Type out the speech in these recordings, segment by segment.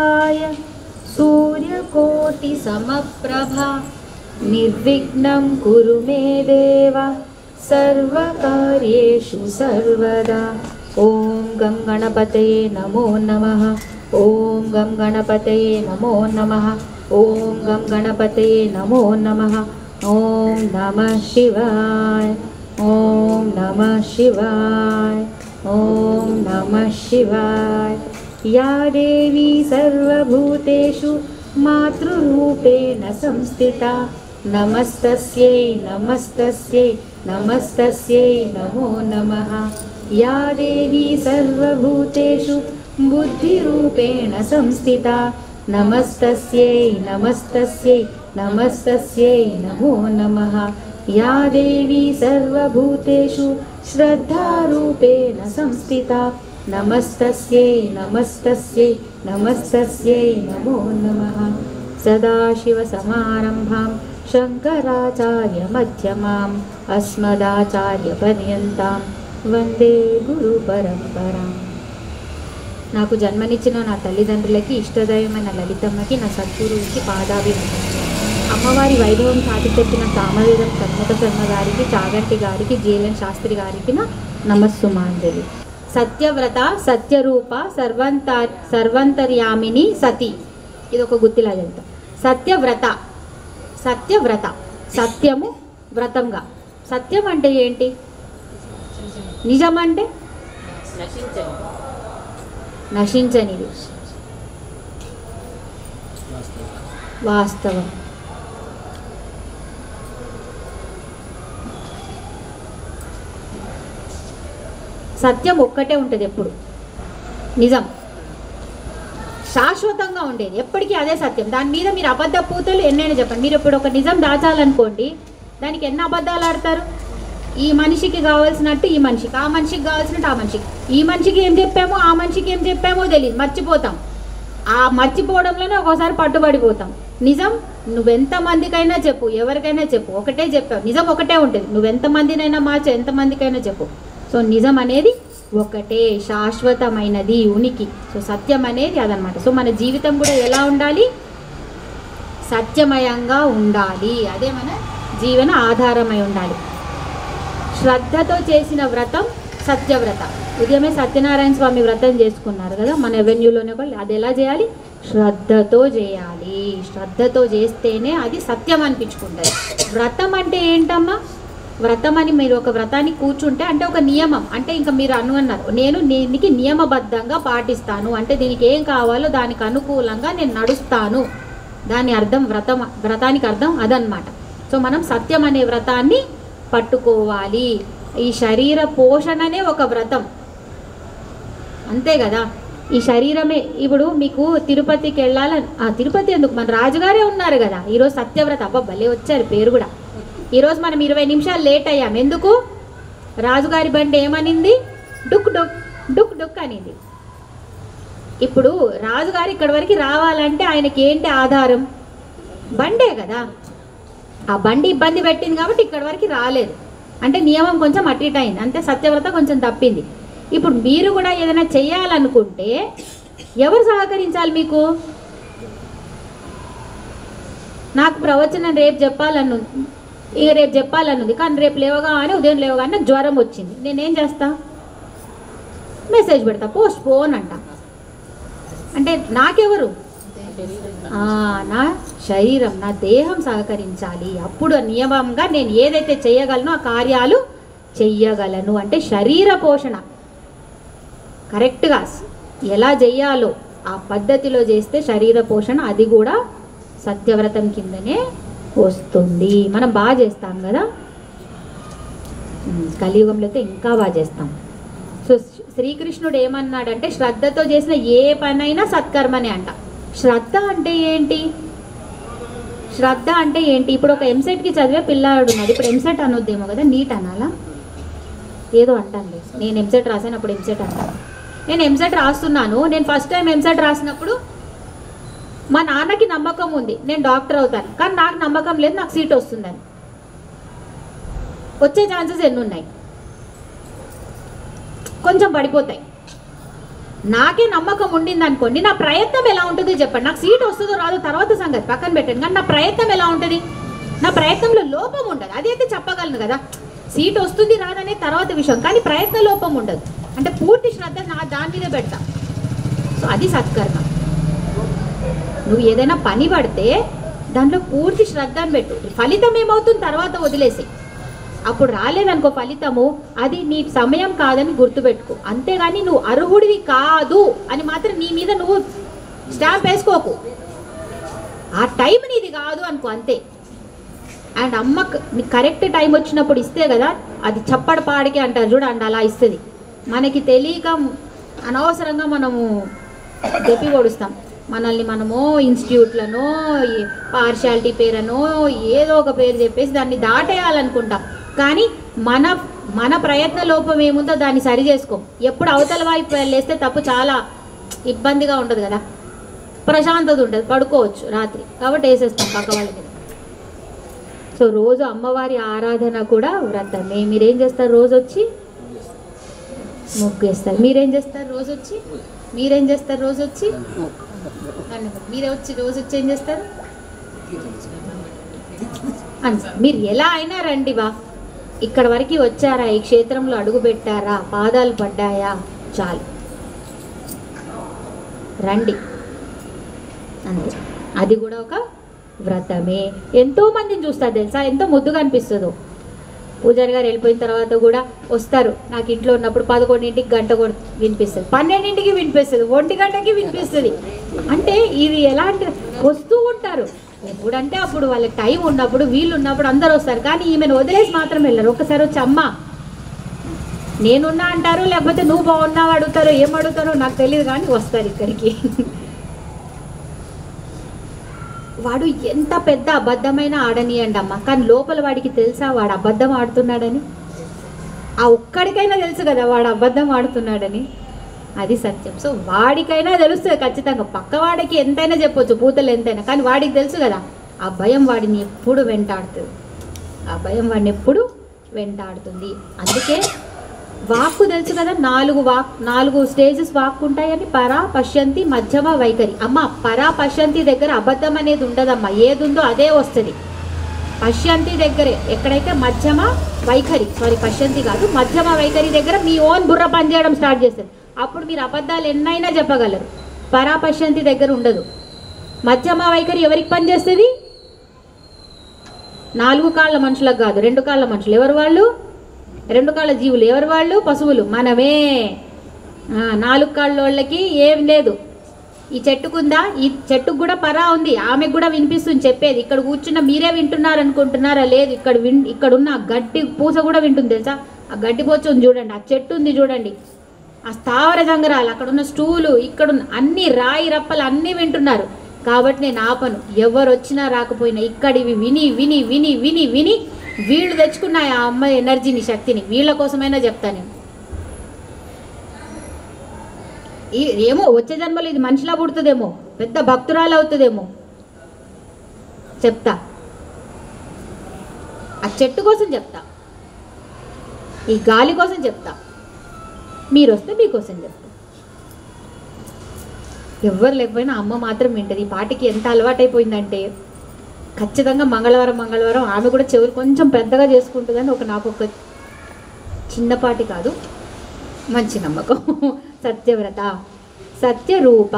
शिवाय सूर्यकोटिसमप्रभा निर्विघ्नं कुरु मे देव सर्वकार्येषु सर्वदा। ॐ गं गणपतये नमो नमः। ॐ गं गणपतये नमो नमः। ॐ गं गणपतये नमो नमः। ॐ नमः शिवाय। ॐ नमः शिवाय। ॐ नमः शिवाय। या देवी सर्वभूतेषु मातृरूपेण संस्थिता नमस्तस्यै नमस्तस्यै नमस्तस्यै नमो नमः। या देवी सर्वभूतेषु बुद्धिरूपेण संस्थिता नमस्तस्यै नमस्तस्यै नमस्तस्यै नमो नमः। या देवी सर्वभूतेषु श्रद्धारूपेण संस्थिता नमस्तस्यै नमस्तस्यै नमस्तस्यै नमो नमः। सदाशिवसमारम्भां शङ्कराचार्यमध्यमाम् अस्मदाचार्यपर्यन्तां వందే గురు పరంపర. నాకు జన్మనిచ్చిన నా తల్లిదండ్రులకి, ఇష్టదైవమైన లలితమ్మకి, నా సద్గురువుకి పాదాభివందనం. అమ్మవారి వైభవం చాటి చెప్పిన తామవేదం కన్మత శర్మ గారికి, చాగంటి గారికి, జీలన్ శాస్త్రి గారికి నా నమస్సుమాంజలి. సత్యవ్రత, సత్యరూప, సర్వంతర్యామిని సతి. ఇది ఒక గుత్తిలా చెప్తా. సత్యవ్రత, సత్యవ్రత, సత్యము వ్రతంగా. సత్యం అంటే ఏంటి? నిజం అంటే నశించనిది, వాస్తవం. సత్యం ఒక్కటే ఉంటుంది ఎప్పుడు, నిజం శాశ్వతంగా ఉండేది, ఎప్పటికీ అదే సత్యం. దాని మీద మీరు అబద్ధ పూతలు ఎన్నైనా చెప్పండి. మీరు ఇప్పుడు ఒక నిజం దాచాలనుకోండి, దానికి ఎన్ని అబద్ధాలు ఆడతారు? ఈ మనిషికి కావాల్సినట్టు ఈ మనిషికి, ఆ మనిషికి కావాల్సినట్టు ఆ మనిషికి, ఈ మనిషికి ఏం చెప్పామో ఆ మనిషికి ఏం చెప్పామో తెలియదు, మర్చిపోతాం. ఆ మర్చిపోవడంలోనే ఒక్కోసారి పట్టుబడిపోతాం. నిజం నువ్వెంతమందికైనా చెప్పు, ఎవరికైనా చెప్పు, ఒకటే చెప్పావు. నిజం ఒకటే ఉంటుంది, నువ్వెంతమందినైనా మార్చు, ఎంతమందికైనా చెప్పు. సో నిజం అనేది ఒకటే, శాశ్వతమైనది, ఉనికి. సో సత్యం అనేది అదనమాట. సో మన జీవితం కూడా ఎలా ఉండాలి? సత్యమయంగా ఉండాలి. అదే మన జీవన ఆధారమై ఉండాలి. శ్రద్ధతో చేసిన వ్రతం సత్యవ్రత. ఉదయమే సత్యనారాయణ స్వామి వ్రతం చేసుకున్నారు కదా మన ఎవెన్యూలోనే కూడా. అది ఎలా చేయాలి? శ్రద్ధతో చేయాలి. శ్రద్ధతో చేస్తేనే అది సత్యం అనిపించుకుంటుంది. వ్రతం అంటే ఏంటమ్మా? వ్రతం అని మీరు ఒక వ్రతాన్ని కూర్చుంటే అంటే ఒక నియమం. అంటే ఇంకా మీరు అన్నారు, నేను దీనికి నియమబద్ధంగా పాటిస్తాను అంటే దీనికి ఏం కావాలో దానికి అనుకూలంగా నేను నడుస్తాను. దాని అర్థం వ్రతానికి అర్థం అదనమాట. సో మనం సత్యం అనే వ్రతాన్ని పట్టుకోవాలి. ఈ శరీర పోషణనే ఒక వ్రతం, అంతే కదా. ఈ శరీరమే ఇప్పుడు మీకు తిరుపతికి వెళ్ళాలని, తిరుపతి ఎందుకు, మన రాజుగారే ఉన్నారు కదా ఈరోజు సత్యవ్రత. అబ్బా భలే వచ్చారు పేరు కూడా. ఈరోజు మనం 20 నిమిషాలు లేట్ అయ్యాం. ఎందుకు? రాజుగారి బండి ఏమనింది? డుక్ డుక్ డుక్ డుక్ అనింది. ఇప్పుడు రాజుగారు ఇక్కడి వరకు రావాలంటే ఆయనకి ఏంటి ఆధారం? బండే కదా. ఆ బండి ఇబ్బంది పెట్టింది కాబట్టి ఇక్కడి వరకు రాలేదు. అంటే నియమం కొంచెం అటు ఇటు అయింది, అంతే. సత్యవ్రత కొంచెం తప్పింది. ఇప్పుడు మీరు కూడా ఏదైనా చేయాలనుకుంటే ఎవరు సహకరించాలి మీకు? నాకు ప్రవచనం రేపు చెప్పాలనుంది కానీ రేపు లేవగానే, ఉదయం లేవగానే నాకు జ్వరం వచ్చింది. నేనేం చేస్తా? మెసేజ్ పెడతా, పోస్ట్ పోన్ అంట. అంటే నాకెవరు? నా శరీరం, నా దేహం సహకరించాలి. అప్పుడు నియమంగా నేను ఏదైతే చేయగలను ఆ కార్యాలు చెయ్యగలను. అంటే శరీర పోషణ కరెక్ట్గా ఎలా చెయ్యాలో ఆ పద్ధతిలో చేస్తే శరీర పోషణ అది కూడా సత్యవ్రతం కిందనే వస్తుంది. మనం బాగా చేస్తాం కదా, కలియుగంలో అయితే ఇంకా బాగా చేస్తాం. సో శ్రీకృష్ణుడు ఏమన్నాడంటే శ్రద్ధతో చేసిన ఏ పనైనా సత్కర్మనే అంట. శ్రద్ధ అంటే ఏంటి? శ్రద్ధ అంటే ఏంటి? ఇప్పుడు ఒక ఎంసెట్కి చదివే పిల్లాడు ఉన్నాడు. ఇప్పుడు ఎంసెట్ అనొద్దేమో కదా, నీట్ అనాలా? ఏదో అంటాను. నేను ఎంసెట్ రాసాను, అప్పుడు ఎంసెట్ అంటాను. నేను ఎంసెట్ రాస్తున్నాను. నేను ఫస్ట్ టైం ఎంసెట్ రాసినప్పుడు మా నాన్నకి నమ్మకం ఉంది నేను డాక్టర్ అవుతాను, కానీ నాకు నమ్మకం లేదు నాకు సీట్ వస్తుందని. వచ్చే ఛాన్సెస్ ఎన్ని ఉన్నాయి? కొంచెం పడిపోతాయి. నాకే నమ్మకం ఉండింది అనుకోండి, నా ప్రయత్నం ఎలా ఉంటుందో చెప్పండి. నాకు సీట్ వస్తుందో రాదో తర్వాత సంగతి పక్కన పెట్టండి, కానీ నా ప్రయత్నం ఎలా ఉంటుంది? నా ప్రయత్నంలో లోపం ఉండదు. అదైతే చెప్పగలను కదా, సీట్ వస్తుంది రాదనే తర్వాత విషయం, కానీ ప్రయత్న లోపం ఉండదు. అంటే పూర్తి శ్రద్ధ నా దాని మీదే పెడతా. సో అది సత్కర్మ. నువ్వు ఏదైనా పని పడితే దాంట్లో పూర్తి శ్రద్ధను పెట్టు. ఫలితం ఏమవుతుంది తర్వాత వదిలేసి. అప్పుడు రాలేదనుకో ఫలితము, అది నీ సమయం కాదని గుర్తుపెట్టుకో. అంతేగాని నువ్వు అర్హుడివి కాదు అని మాత్రం నీ మీద నువ్వు స్టాంప్ వేసుకోకు. ఆ టైం నీది కాదు అనుకో, అంతే. అండ్ అమ్మకు నీకు కరెక్ట్ టైం వచ్చినప్పుడు ఇస్తే కదా, అది చప్పడ పాడికి అంటారు చూడ, అండ్ అలా ఇస్తుంది. మనకి తెలియక అనవసరంగా మనము చెప్పి పొడుస్తాం. మనల్ని మనము ఇన్స్టిట్యూట్లనో పార్షాలిటీ పేరనో ఏదో ఒక పేరు చెప్పేసి దాన్ని దాటేయాలనుకుంటాం. కానీ మన ప్రయత్న లోపం ఏముందో దాన్ని సరి చేసుకోం. ఎప్పుడు అవతల వైపు వెళ్ళేస్తే తప్పు చాలా ఇబ్బందిగా ఉంటుంది కదా, ప్రశాంతత ఉంటుంది, పడుకోవచ్చు రాత్రి, కాబట్టి వేసేస్తాం పక్క వాళ్ళ మీద. సో రోజు అమ్మవారి ఆరాధన కూడా వ్రతమే. మీరేం చేస్తారు? రోజు వచ్చి ముగ్గేస్తారు. మీరేం చేస్తారు? రోజు వచ్చి మీరేం చేస్తారు? రోజు వచ్చి మీరే వచ్చి రోజు వచ్చి ఏం చేస్తారు? మీరు ఎలా అయినా రండి బా, ఇక్కడ వరకు వచ్చారా, ఈ క్షేత్రంలో అడుగు పెట్టారా, పాదాలు పడ్డాయా, చాలు రండి అంతే. అది కూడా ఒక వ్రతమే. ఎంతో మందిని చూస్తారు తెలుసా, ఎంతో ముద్దుగా అనిపిస్తుందో. పూజారి గారు వెళ్ళిపోయిన తర్వాత కూడా వస్తారు. నాకు ఇంట్లో ఉన్నప్పుడు 11ంటికి గంట వినిపిస్తుంది, 12ంటికి వినిపిస్తుంది, 1 గంటకి వినిపిస్తుంది. అంటే ఇది ఎలా అంటే వస్తూ ఉంటారు. ఎప్పుడంటే అప్పుడు వాళ్ళకి టైం ఉన్నప్పుడు, వీళ్ళు ఉన్నప్పుడు అందరూ వస్తారు. కానీ ఈమెను వదిలేసి మాత్రం వెళ్ళరు. ఒకసారి వచ్చి అమ్మ నేనున్నా అంటారు, లేకపోతే నువ్వు బాగున్నావు అడుగుతారో, ఏం అడుగుతారో నాకు తెలియదు, కానీ వస్తారు ఇక్కడికి. వాడు ఎంత పెద్ద అబద్ధమైన ఆడనియండి అమ్మ, కానీ లోపల వాడికి తెలుసా వాడు అబద్ధం ఆడుతున్నాడని? ఆ ఒక్కడికైనా తెలుసు కదా వాడు అబద్ధం ఆడుతున్నాడని. అది సత్యం. సో వాడికైనా తెలుస్తుంది ఖచ్చితంగా. పక్కవాడికి ఎంతైనా చెప్పొచ్చు, పూతలు ఎంతైనా, కానీ వాడికి తెలుసు కదా. ఆ భయం వాడిని ఎప్పుడు వెంటాడుతుంది, ఆ భయం వాడిని ఎప్పుడు వెంటాడుతుంది. అందుకే వాక్కు తెలుసు కదా, 4 స్టేజెస్ వాక్కు ఉంటాయని. పరా, పశ్యంతి, మధ్యమ, వైఖరి. అమ్మ పరా పశ్యంతి దగ్గర అబద్ధం అనేది ఉండదమ్మా, ఏది ఉందో అదే వస్తుంది. పశ్యంతి దగ్గరే ఎక్కడైతే మధ్యమ వైఖరి, పశ్యంతి కాదు, మధ్యమ వైఖరి దగ్గర మీ ఓన్ బుర్ర పనిచేయడం స్టార్ట్ చేస్తుంది. అప్పుడు మీరు అబద్ధాలు ఎన్నైనా చెప్పగలరు. పరా పశ్యంతి దగ్గర ఉండదు. మధ్యమ వైఖరి ఎవరికి పనిచేస్తుంది? 4 కాళ్ళ మనుషులకు కాదు, 2 కాళ్ళ మనుషులు. ఎవరు వాళ్ళు? 2 కాళ్ళ జీవులు. ఎవరు వాళ్ళు? పశువులు, మనమే. 4 కాళ్ళ వాళ్ళకి ఏం లేదు. ఈ చెట్టుకుందా, ఈ చెట్టుకు కూడా పరా ఉంది, ఆమెకు కూడా వినిపిస్తుంది చెప్పేది. ఇక్కడ కూర్చున్న మీరే వింటున్నారు అనుకుంటున్నారా? లేదు, ఇక్కడున్న గడ్డి పూస కూడా వింటుంది తెలుసా. ఆ గడ్డి పూస ఉంది చూడండి, ఆ చెట్టు ఉంది చూడండి, ఆ స్థావర జంగరాలు, అక్కడున్న స్టూలు, ఇక్కడున్న అన్ని రాయి రప్పలు అన్నీ వింటున్నారు. కాబట్టి నేను ఆపను, ఎవరు వచ్చినా రాకపోయినా. ఇక్కడివి విని విని విని విని విని వీళ్ళు తెచ్చుకున్నాయి ఆ అమ్మాయి ఎనర్జీని, శక్తిని. వీళ్ళ కోసమైనా చెప్తాను నేను. ఏమో వచ్చే జన్మలో ఇది మనిషిలా పుడుతుందేమో, పెద్ద భక్తురాలు అవుతుందేమో, చెప్తా. ఆ చెట్టు కోసం చెప్తా, ఈ గాలి కోసం చెప్తా, మీరు వస్తే మీకోసం చెప్తా. ఎవ్వరు లేకపోయినా అమ్మ మాత్రం వింటది. ఈ పాటికి ఎంత అలవాటైపోయిందంటే ఖచ్చితంగా మంగళవారం ఆమె కూడా చెవులు కొంచెం పెద్దగా చేసుకుంటుందని నాకు ఒక చిన్నపాటి కాదు, మంచి నమ్మకం. సత్యవ్రత, సత్యరూప,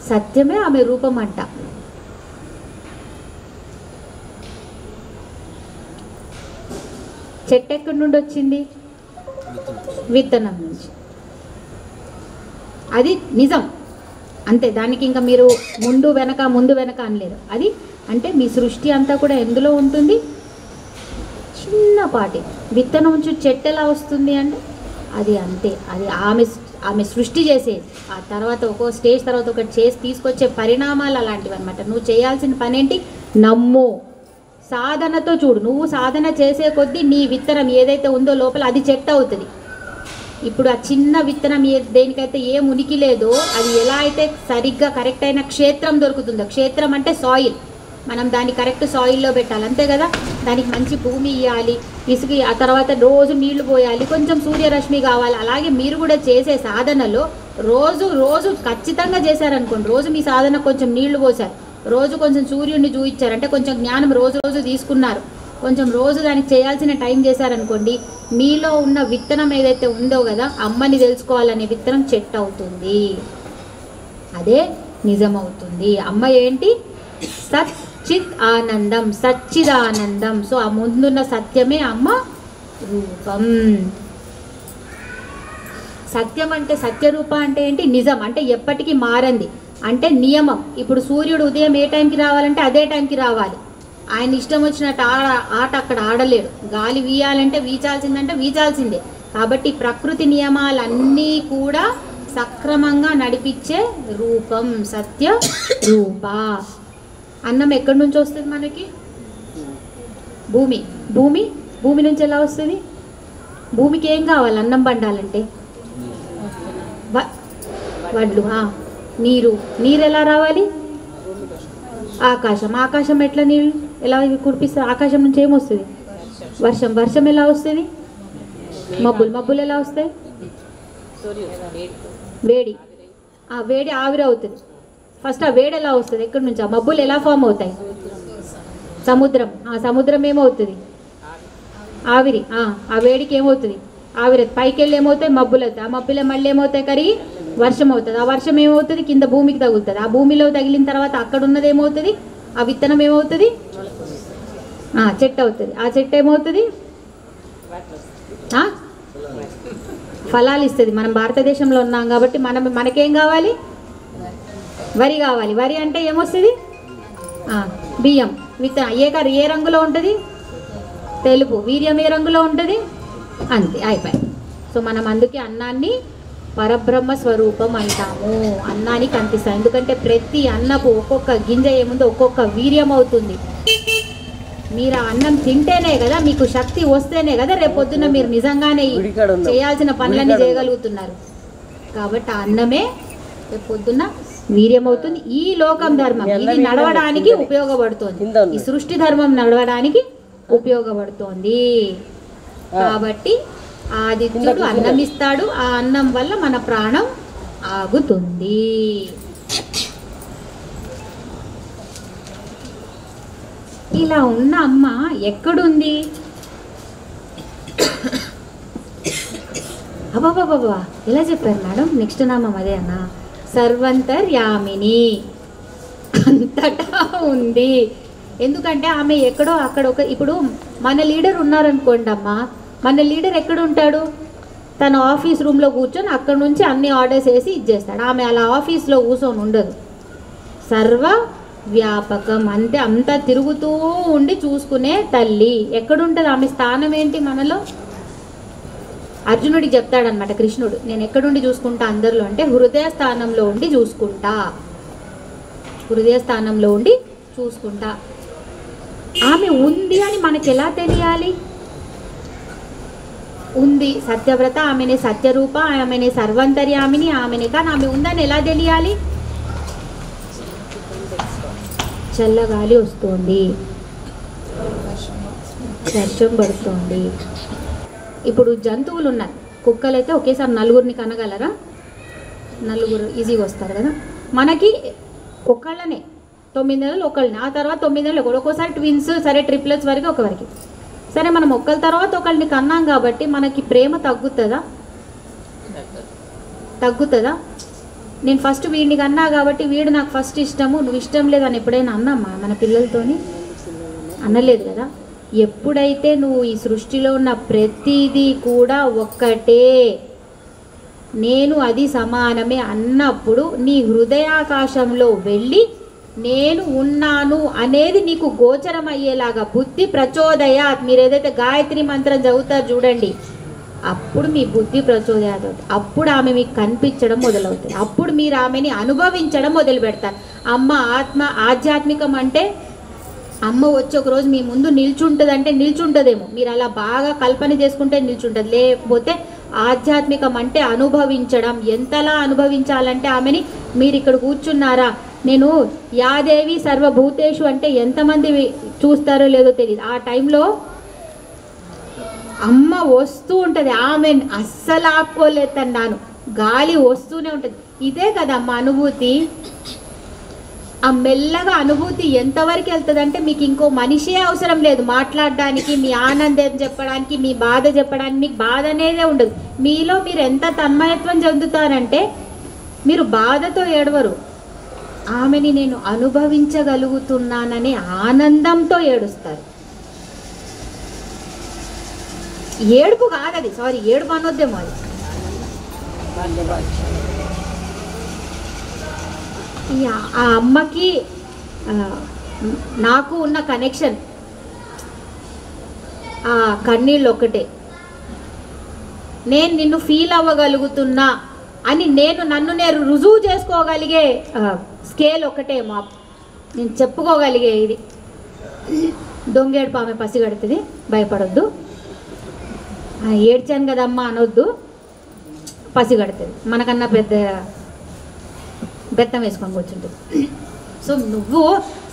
సత్యమే ఆమె రూపం అంట. చెట్టు ఎక్కడి నుండి వచ్చింది? విత్తనం నుంచి. అది నిజం అంతే. దానికి ఇంకా మీరు ముందు వెనక అనలేరు. అది అంటే మీ సృష్టి అంతా కూడా ఎందులో ఉంటుంది? చిన్నపాటి విత్తనం నుంచి చెట్టు ఎలా వస్తుంది అంటే అది అంతే. అది ఆమె సృష్టి చేసేది. ఆ తర్వాత ఒక్కో స్టేజ్ తర్వాత ఒకటి చేసి తీసుకొచ్చే పరిణామాలు అలాంటివి అనమాట. నువ్వు చేయాల్సిన పని ఏంటి? నమ్ము, సాధనతో చూడు. నువ్వు సాధన చేసే కొద్దీ నీ విత్తనం ఏదైతే ఉందో లోపల అది చెట్టు అవుతుంది. ఇప్పుడు ఆ చిన్న విత్తనం దేనికైతే ఏం ఉనికి లేదో, అది ఎలా అయితే సరిగ్గా కరెక్ట్ అయిన క్షేత్రం దొరుకుతుందో, క్షేత్రం అంటే సాయిల్, మనం దాన్ని కరెక్ట్ సాయిల్లో పెట్టాలి, అంతే కదా. దానికి మంచి భూమి ఇవ్వాలి, ఇసుక, ఆ తర్వాత రోజు నీళ్లు పోయాలి, కొంచెం సూర్యరశ్మి కావాలి. అలాగే మీరు కూడా చేసే సాధనలో రోజు రోజు ఖచ్చితంగా చేశారనుకోండి, రోజు మీ సాధన కొంచెం నీళ్లు పోసారు, రోజు కొంచెం సూర్యుడిని చూయించారు, అంటే కొంచెం జ్ఞానం రోజు రోజు తీసుకున్నారు, కొంచెం రోజు దానికి చేయాల్సిన టైం చేశారనుకోండి, మీలో ఉన్న విత్తనం ఏదైతే ఉందో కదా, అమ్మని తెలుసుకోవాలనే విత్తనం చెట్టు అవుతుంది, అదే నిజమవుతుంది. అమ్మ ఏంటి? సచ్చిత్ ఆనందం, సచ్చిదానందం. సో ఆ ముందున్న సత్యమే అమ్మ రూపం. సత్యం అంటే, సత్యరూప అంటే ఏంటి? నిజం అంటే ఎప్పటికీ మారంది, అంటే నియమం. ఇప్పుడు సూర్యుడు ఉదయం ఏ టైంకి రావాలంటే అదే టైంకి రావాలి, ఆయన ఇష్టం వచ్చినట్టు ఆట అక్కడ ఆడలేడు. గాలి వీయాలంటే వీచాల్సిందంటే వీచాల్సిందే. కాబట్టి ప్రకృతి నియమాలన్నీ కూడా సక్రమంగా నడిపించే రూపం సత్య రూప. అన్నం ఎక్కడి నుంచి వస్తుంది మనకి? భూమి. భూమి భూమి నుంచి ఎలా వస్తుంది? భూమికి ఏం కావాలి అన్నం పండాలంటే? వడ్లు. నీరు. నీరు ఎలా రావాలి? ఆకాశం. ఆకాశం ఎట్లా నీళ్ళు ఎలా కురిపిస్తుంది? ఆకాశం నుంచి ఏమొస్తుంది? వర్షం. వర్షం ఎలా వస్తుంది? మబ్బులు. మబ్బులు ఎలా వస్తాయి? వేడి. ఆ వేడి ఆవిరి అవుతుంది. ఫస్ట్ ఆ వేడి ఎలా వస్తుంది? ఎక్కడి నుంచి? ఆ మబ్బులు ఎలా ఫామ్ అవుతాయి? సముద్రం. ఆ సముద్రం ఏమవుతుంది? ఆవిరి. ఆ వేడికి ఏమవుతుంది? ఆవిరి. పైకి వెళ్ళి ఏమవుతాయి? మబ్బులు అవుతాయి. ఆ మబ్బులే మళ్ళీ ఏమవుతాయి? కరిగి వర్షం అవుతుంది. ఆ వర్షం ఏమవుతుంది? కింద భూమికి తగులుతుంది. ఆ భూమిలో తగిలిన తర్వాత అక్కడ ఉన్నది ఏమవుతుంది? ఆ విత్తనం ఏమవుతుంది? చెట్టు అవుతుంది. ఆ చెట్టు ఏమవుతుంది? ఫలాలు ఇస్తుంది. మనం భారతదేశంలో ఉన్నాం కాబట్టి మనకేం కావాలి? వరి కావాలి. వరి అంటే ఏమొస్తుంది? బియ్యం. విత్తనం ఏ రంగులో ఉంటుంది? తెలుపు. వీర్యం ఏ రంగులో ఉంటుంది? అంతే, అయిపోయి. సో మనం అందుకే అన్నాన్ని పరబ్రహ్మ స్వరూపం అంటాము. అన్నానికి కనిపిస్తాం, ఎందుకంటే ప్రతి అన్నపు ఒక్కొక్క గింజ ఏముందో ఒక్కొక్క వీర్యం అవుతుంది. మీరు ఆ అన్నం తింటేనే కదా, మీకు శక్తి వస్తేనే కదా రేపొద్దున మీరు నిజంగానే చేయాల్సిన పనులన్నీ చేయగలుగుతున్నారు. కాబట్టి ఆ అన్నమే రేపొద్దున వీర్యం అవుతుంది. ఈ లోకం ధర్మం ఇది నడవడానికి ఉపయోగపడుతోంది, ఈ సృష్టి ధర్మం నడవడానికి ఉపయోగపడుతోంది. కాబట్టి ఆదిత్యుడు అన్నం ఇస్తాడు, ఆ అన్నం వల్ల మన ప్రాణం ఆగుతుంది. ఇలా ఉన్న అమ్మ ఎక్కడుంది? అబ్బాబాబా ఎలా చెప్పారు మేడం? నెక్స్ట్ నామం అదే అన్న, సర్వంతర్యామిని. అంతటా ఉంది. ఎందుకంటే ఆమె ఎక్కడో అక్కడ ఇప్పుడు మన లీడర్ ఉన్నారనుకోండి అమ్మా, మన లీడర్ ఎక్కడ ఉంటాడు? తన ఆఫీస్ రూమ్లో కూర్చొని అక్కడ నుంచి అన్ని ఆర్డర్స్ వేసి ఇచ్చేస్తాడు. ఆమె అలా ఆఫీస్లో కూర్చొని ఉండదు, సర్వ వ్యాపకం. అంతే, అంతా తిరుగుతూ ఉండి చూసుకునే తల్లి. ఎక్కడుంటుంది ఆమె స్థానం ఏంటి మనలో? అర్జునుడికి చెప్తాడనమాట కృష్ణుడు, నేను ఎక్కడుండి చూసుకుంటా అందరిలో అంటే హృదయ స్థానంలో ఉండి చూసుకుంటా, హృదయ స్థానంలో ఉండి చూసుకుంటా. ఆమె ఉంది అని మనకు ఎలా తెలియాలి? ఉంది సత్యవ్రత, ఆమెనే సత్యరూప, ఆమెనే సర్వంతర్యామిని, ఆమెనే. కానీ ఆమె ఉందని ఎలా తెలియాలి? చల్లగాలి వస్తుంది, వర్షం పడుతుంది. ఇప్పుడు జంతువులు ఉన్నాయి, కుక్కలు అయితే ఒకేసారి నలుగురిని కనగలరా? నలుగురు ఈజీగా వస్తారు కదా. మనకి ఒకళ్ళనే 9 నెలలు ఒకళ్ళని, ఆ తర్వాత 9 నెలలు ఒకటి, ఒక్కోసారి ట్విన్స్, సరే ట్రిప్లెట్స్ వరకు ఒకరికి. సరే మనం ఒకళ్ళ తర్వాత ఒకళ్ళని కన్నాం కాబట్టి మనకి ప్రేమ తగ్గుతుందా? తగ్గుతుందా? నేను ఫస్ట్ వీడిని కన్నా కాబట్టి వీడు నాకు ఫస్ట్ ఇష్టము, నువ్వు ఇష్టం లేదని ఎప్పుడైనా అన్నామా మన పిల్లలతోని? అనలేదు కదా. ఎప్పుడైతే నువ్వు ఈ సృష్టిలో ఉన్న ప్రతిదీ కూడా ఒక్కటే, నేను అది సమానమే అన్నప్పుడు నీ హృదయాకాశంలో వెళ్ళి నేను ఉన్నాను అనేది నీకు గోచరం అయ్యేలాగా బుద్ధి ప్రచోదయాత్. మీరు ఏదైతే గాయత్రి మంత్రం చదువుతారు చూడండి, అప్పుడు మీ బుద్ధి ప్రచోదయాత్ అవుతుంది. అప్పుడు ఆమె మీకు కనిపించడం మొదలవుతుంది, అప్పుడు మీరు ఆమెని అనుభవించడం మొదలు పెడతారు. అమ్మ ఆత్మ ఆధ్యాత్మికం అంటే అమ్మ వచ్చి ఒకరోజు మీ ముందు నిల్చుంటుంది అంటే నిల్చుంటుందేమో, మీరు అలా బాగా కల్పన చేసుకుంటే నిల్చుంటుంది. లేకపోతే ఆధ్యాత్మికం అంటే అనుభవించడం. ఎంతలా అనుభవించాలంటే ఆమెని మీరు ఇక్కడ కూర్చున్నారా, నేను యాదేవి సర్వభూతేషు అంటే ఎంతమంది చూస్తారో లేదో తెలియదు. ఆ టైంలో అమ్మ వస్తూ ఉంటుంది, ఆమె అస్సలు ఆపుకోలేదన్నాను, గాలి వస్తూనే ఉంటుంది. ఇదే కదమ్మా అనుభూతి. ఆ మెల్లగా అనుభూతి ఎంతవరకు వెళ్తుంది అంటే మీకు ఇంకో మనిషే అవసరం లేదు మాట్లాడడానికి, మీ ఆనందం చెప్పడానికి, మీ బాధ చెప్పడానికి. మీకు బాధ అనేదే ఉండదు. మీలో మీరు ఎంత తన్మయత్వం చెందుతారంటే మీరు బాధతో ఏడవరు, ఆమెని నేను అనుభవించగలుగుతున్నాననే ఆనందంతో ఏడుస్తారు. ఏడుపు కాదది, సారీ ఏడుపు అనొద్దేమో అది. ఆ అమ్మకి నాకు ఉన్న కనెక్షన్ ఆ కన్నీళ్ళు ఒకటే. నేను నిన్ను ఫీల్ అవ్వగలుగుతున్నా అని నన్ను నేను రుజువు చేసుకోగలిగే స్కేల్ ఒకటే మా, నేను చెప్పుకోగలిగే ఇది. దొంగేడుపు ఆమె పసిగడుతుంది, భయపడొద్దు. ఏడ్చాను కదమ్మా అనొద్దు, పసిగడుతుంది. మనకన్నా పెద్ద బెత్తం వేసుకొని కూర్చుంటుంది. సో నువ్వు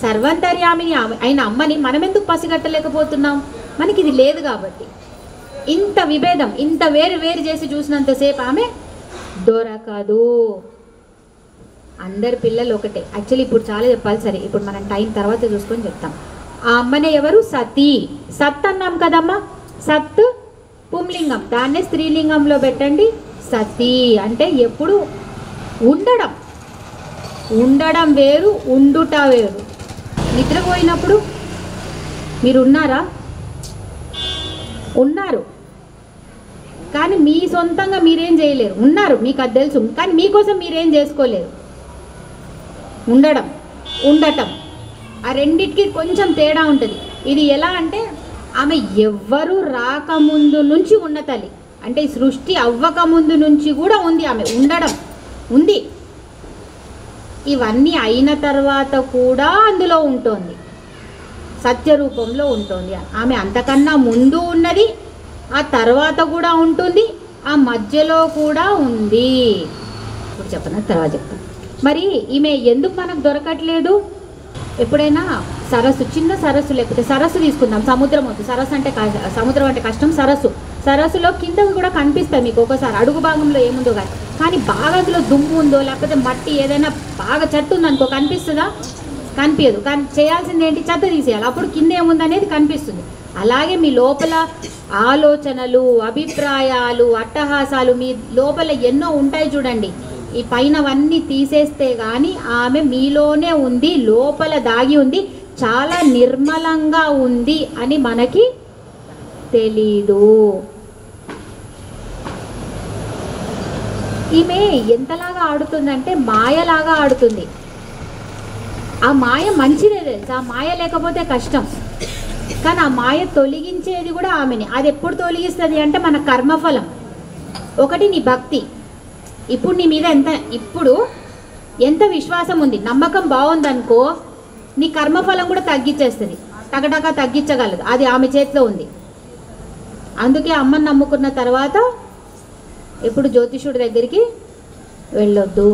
సర్వంతర్యామిని అయిన అమ్మని మనం ఎందుకు పసిగట్టలేకపోతున్నాం? మనకి ఇది లేదు కాబట్టి. ఇంత విభేదం, ఇంత వేరు వేరు చేసి చూసినంతసేపు ఆమె దొరకదు. అందరి పిల్లలు ఒకటే. యాక్చువల్లీ ఇప్పుడు చాలా చెప్పాలి, సరే ఇప్పుడు మనం టైం తర్వాత చూసుకొని చెప్తాం. ఆ అమ్మనే ఎవరు? సతీ. సత్ అన్నాం కదమ్మా, సత్ పుంలింగం, దాన్నే స్త్రీలింగంలో పెట్టండి. సతీ అంటే ఎప్పుడు ఉండడం, ఉండడం వేరు, ఉండుట వేరు. నిద్రపోయినప్పుడు మీరు ఉన్నారా? ఉన్నారు, కానీ మీ సొంతంగా మీరేం చేయలేరు. ఉన్నారు, మీకు అది తెలుసు, కానీ మీకోసం మీరేం చేసుకోలేరు. ఉండడం, ఉండటం, ఆ రెండిటికి కొంచెం తేడా ఉంటుంది. ఇది ఎలా అంటే ఆమె ఎవ్వరు రాకముందు నుంచి ఉన్న తల్లి, అంటే ఈ సృష్టి అవ్వకముందు నుంచి కూడా ఉంది ఆమె, ఉండడం ఉంది. ఇవన్నీ అయిన తర్వాత కూడా అందులో ఉంటుంది, సత్యరూపంలో ఉంటుంది. ఆమె అంతకన్నా ముందు ఉన్నది, ఆ తర్వాత కూడా ఉంటుంది, ఆ మధ్యలో కూడా ఉంది. ఇప్పుడు చెప్పను, తర్వాత చెప్తాను. మరి ఈమె ఎందుకు మనకు దొరకట్లేదు? ఎప్పుడైనా సరస్సు, చిన్న సరస్సు, లేకపోతే సరస్సు తీసుకుందాం, సముద్రం వద్దు, సరస్సు అంటే సముద్రం అంటే కష్టం. సరస్సులో కింద కూడా కనిపిస్తాయి మీకు ఒక్కోసారి, అడుగు భాగంలో ఏముందో కానీ బాగా అందులో దుమ్ము ఉందో లేకపోతే మట్టి ఏదైనా బాగా చెత్త ఉందనుకో కనిపిస్తుందా? కనిపించదు. కానీ చేయాల్సింది ఏంటి? చెత్త తీసేయాలి, అప్పుడు కింద ఏముందనేది కనిపిస్తుంది. అలాగే మీ లోపల ఆలోచనలు, అభిప్రాయాలు, అట్టహాసాలు మీ లోపల ఎన్నో ఉంటాయి చూడండి. ఈ పైనవన్నీ తీసేస్తే కానీ ఆమె మీలోనే ఉంది, లోపల దాగి ఉంది, చాలా నిర్మలంగా ఉంది అని మనకి తెలీదు. ఈమె ఎంతలాగా ఆడుతుందంటే మాయలాగా ఆడుతుంది. ఆ మాయ మంచిదే తెలుసా, ఆ మాయ లేకపోతే కష్టం. కానీ ఆ మాయ తొలగించేది కూడా ఆమెని. అది ఎప్పుడు తొలగిస్తుంది అంటే మన కర్మఫలం. ఒకటి నీ భక్తి, ఇప్పుడు నీ మీద ఎంత విశ్వాసం ఉంది, నమ్మకం బాగుందనుకో, నీ కర్మఫలం కూడా తగ్గించేస్తుంది, టకటకా తగ్గించగలదు. అది ఆమె చేతిలో ఉంది. అందుకే అమ్మని నమ్ముకున్న తర్వాత ఎప్పుడు జ్యోతిషుడి దగ్గరికి వెళ్ళొద్దు.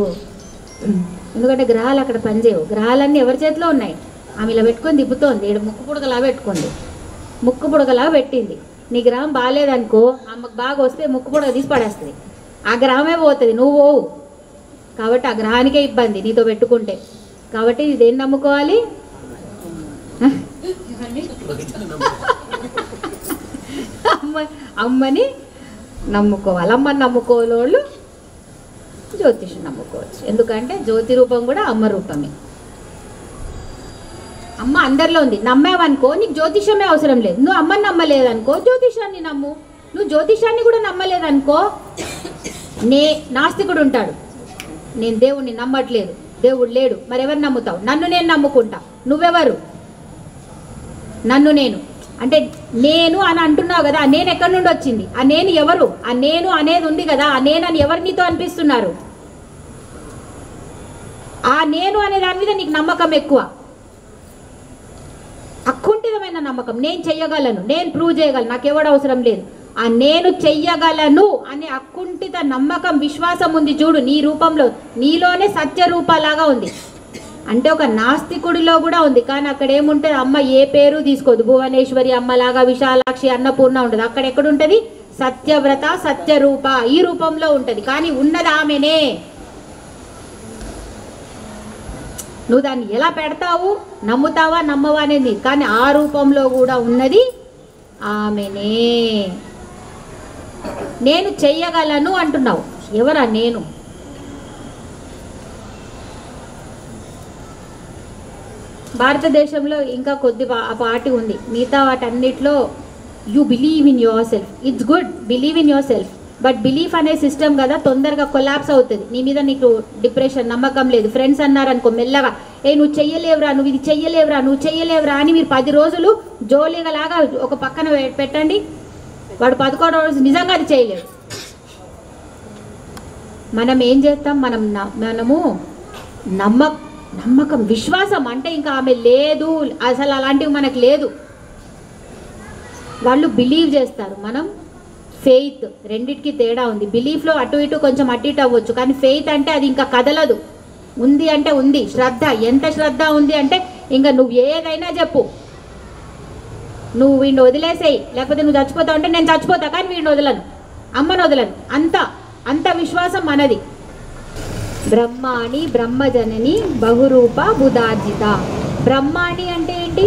ఎందుకంటే గ్రహాలు అక్కడ పనిచేయవు. గ్రహాలన్నీ ఎవరి చేతిలో ఉన్నాయి? ఆమె ఇలా పెట్టుకొని తిప్పుతోంది, ఇక్కడ ముక్కు పుడకలా పెట్టుకుంది, ముక్కు పుడకలా పెట్టింది. నీ గ్రహం బాగాలేదనుకో, ఆమెకు బాగా వస్తే ముక్కు పుడక తీసి పడేస్తుంది, ఆ గ్రహమే పోతుంది, నువ్వు పోవు. కాబట్టి ఆ గ్రహానికే ఇబ్బంది నీతో పెట్టుకుంటే. కాబట్టి ఇదేం నమ్ముకోవాలి? అమ్మని నమ్ముకోవాలి. అమ్మని నమ్ముకోవాళ్ళు జ్యోతిషం నమ్ముకోవచ్చు. ఎందుకంటే జ్యోతి రూపం కూడా అమ్మ రూపమే. అమ్మ అందరిలో ఉంది. నమ్మావనుకో నీకు జ్యోతిషమే అవసరం లేదు. నువ్వు అమ్మని నమ్మలేదనుకో జ్యోతిషాన్ని నమ్ము. నువ్వు జ్యోతిషాన్ని కూడా నమ్మలేదనుకో, నాస్తికుడు ఉంటాడు, నేను దేవుణ్ణి నమ్మట్లేదు, దేవుడు లేడు, మరి ఎవరు నమ్ముతావు? నన్ను నేను నమ్ముకుంటా. నువ్వెవరు? నన్ను నేను అంటే నేను అని అంటున్నావు కదా, ఆ నేను ఎక్కడి నుండి వచ్చింది? ఆ నేను ఎవరు? ఆ నేను అనేది ఉంది కదా, ఆ నేను అని ఎవరు నీతో అనిపిస్తున్నారు? ఆ నేను అనే దాని మీద నీకు నమ్మకం ఎక్కువ, అకుంఠితమైన నమ్మకం. నేను చెయ్యగలను, నేను ప్రూవ్ చేయగలను, నాకెవడు అవసరం లేదు. ఆ నేను చెయ్యగలను అనే అకుంఠిత నమ్మకం, విశ్వాసం ఉంది చూడు నీ రూపంలో, నీలోనే సత్య రూపలాగా ఉంది. అంటే ఒక నాస్తికుడిలో కూడా ఉంది. కానీ అక్కడ ఏముంటుంది, అమ్మ ఏ పేరు తీసుకోదు, భువనేశ్వరి అమ్మలాగా విశాలాక్షి అన్నపూర్ణ ఉంటుంది. అక్కడ ఎక్కడుంటుంది, సత్యవ్రత సత్యరూప ఈ రూపంలో ఉంటుంది. కానీ ఉన్నది ఆమెనే. నువ్వు దాన్ని ఎలా పెడతావు, నమ్ముతావా నమ్మవా అనేది, కానీ ఆ రూపంలో కూడా ఉన్నది ఆమెనే. నేను చెయ్యగలను అంటున్నావు, ఎవరా నేను? భారతదేశంలో ఇంకా కొద్ది పార్టీ ఉంది, మిగతా వాటన్నిటిలో you believe in yourself. It's good, believe in yourself. But belief అనే సిస్టమ్ కదా తొందరగా కొలాప్స్ అవుతుంది. నీ మీద నీకు డిప్రెషన్, నమ్మకం లేదు. ఫ్రెండ్స్ అన్నారనుకో మెల్లగా, నువ్వు చెయ్యలేవురా, నువ్వు ఇది చెయ్యలేవురా, నువ్వు చెయ్యలేవురా అని మీరు 10 రోజులు జోలిగలాగా ఒక పక్కన పెట్టండి. వాడు 11వ రోజు నిజంగా అది చేయలేడు. మనం ఏం చేస్తాం, మనము నమ్మకం, విశ్వాసం అంటే ఇంకా ఆమె లేదు అసలు, అలాంటివి మనకు లేదు. వాళ్ళు బిలీవ్ చేస్తారు, మనం ఫెయిత్. రెండిటికి తేడా ఉంది. బిలీఫ్లో అటు ఇటు కొంచెం అటు ఇటు అవ్వచ్చు, కానీ ఫెయిత్ అంటే అది ఇంకా కదలదు. ఉంది అంటే ఉంది. శ్రద్ధ, ఎంత శ్రద్ధ ఉంది అంటే ఇంకా నువ్వు ఏదైనా చెప్పు, నువ్వు వీడిని వదిలేసేయి, లేకపోతే నువ్వు చచ్చిపోతావు అంటే నేను చచ్చిపోతా కానీ వీడిని వదలను, అమ్మను వదలను. అంత విశ్వాసం మనది. బ్రహ్మాణి బ్రహ్మజనని బహురూప బుధార్జిత. బ్రహ్మాణి అంటే ఏంటి,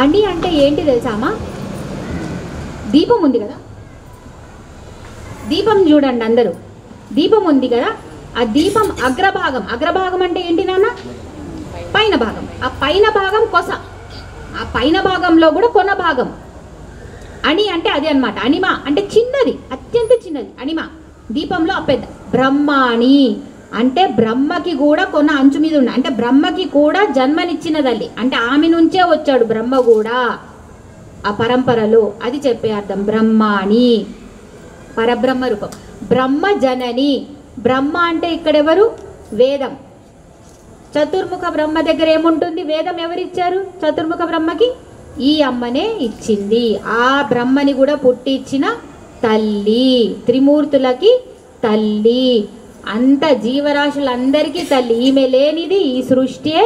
అని అంటే ఏంటి తెలుసామా? దీపం ఉంది కదా, దీపం చూడండి అందరూ, దీపం ఉంది కదా, ఆ దీపం అగ్రభాగం అంటే ఏంటి నాన్న? పైన భాగం. ఆ పైన భాగం కొస, ఆ పైన భాగంలో కూడా కొన భాగం. అని అంటే అది అన్నమాట. అనిమ అంటే చిన్నది, అత్యంత చిన్నది అనిమ. దీపంలో ఆ పెద్ద. బ్రహ్మాణి అంటే బ్రహ్మకి కూడా కొన అంచు మీద ఉన్న, అంటే బ్రహ్మకి కూడా జన్మనిచ్చిన తల్లి, అంటే ఆమె నుంచే వచ్చాడు బ్రహ్మ కూడా ఆ పరంపరలో. అది చెప్పే అర్థం బ్రహ్మాణి, పరబ్రహ్మ రూపం. బ్రహ్మ జనని. బ్రహ్మ అంటే ఇక్కడెవరు? వేదం. చతుర్ముఖ బ్రహ్మ దగ్గర ఏముంటుంది? వేదం ఎవరిచ్చారు చతుర్ముఖ బ్రహ్మకి? ఈ అమ్మనే ఇచ్చింది. ఆ బ్రహ్మని కూడా పుట్టి ఇచ్చిన తల్లి, త్రిమూర్తులకి తల్లి, అంత జీవరాశులందరికీ తల్లి. ఈమె లేనిది ఈ సృష్టియే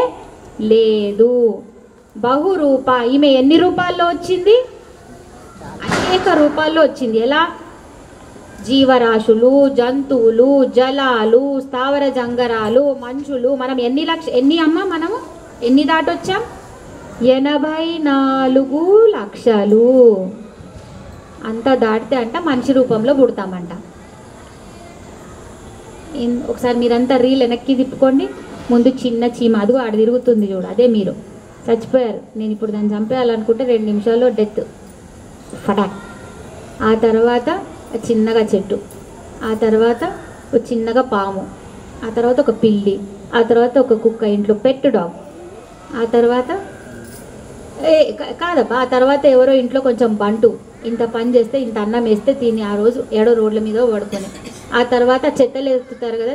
లేదు. బహురూప. ఈమె ఎన్ని రూపాల్లో వచ్చింది? అనేక రూపాల్లో వచ్చింది. ఎలా? జీవరాశులు, జంతువులు, జలాలు, స్థావర జంగరాలు, మనుషులు. మనం ఎన్ని అమ్మ మనము ఎన్ని దాటొచ్చాం? 84 లక్షలు. అంత దాటితే అంట మనిషి రూపంలో పుడతామంట. ఒకసారి మీరంతా రీల్ వెనక్కి తిప్పుకోండి. ముందు చిన్న చీమ, అదిగో ఆడ తిరుగుతుంది చూడు, అదే మీరు. చచ్చిపోయారు. నేను ఇప్పుడు దాన్ని చంపేయాలనుకుంటే 2 నిమిషాల్లో డెత్, ఫటాక్. ఆ తర్వాత చిన్నగా చెట్టు, ఆ తర్వాత ఒక చిన్నగా పాము, ఆ తర్వాత ఒక పిల్లి, ఆ తర్వాత ఒక కుక్క, ఇంట్లో పెట్ డాగ్. ఆ తర్వాత కాదబ్బా, ఆ తర్వాత ఎవరో ఇంట్లో కొంచెం బంటు, ఇంత పని చేస్తే ఇంత అన్నం వేస్తే తిని ఆ రోజు ఏడో రోడ్ల మీద పడుకొని. ఆ తర్వాత చెత్తలు ఎత్తుతారు కదా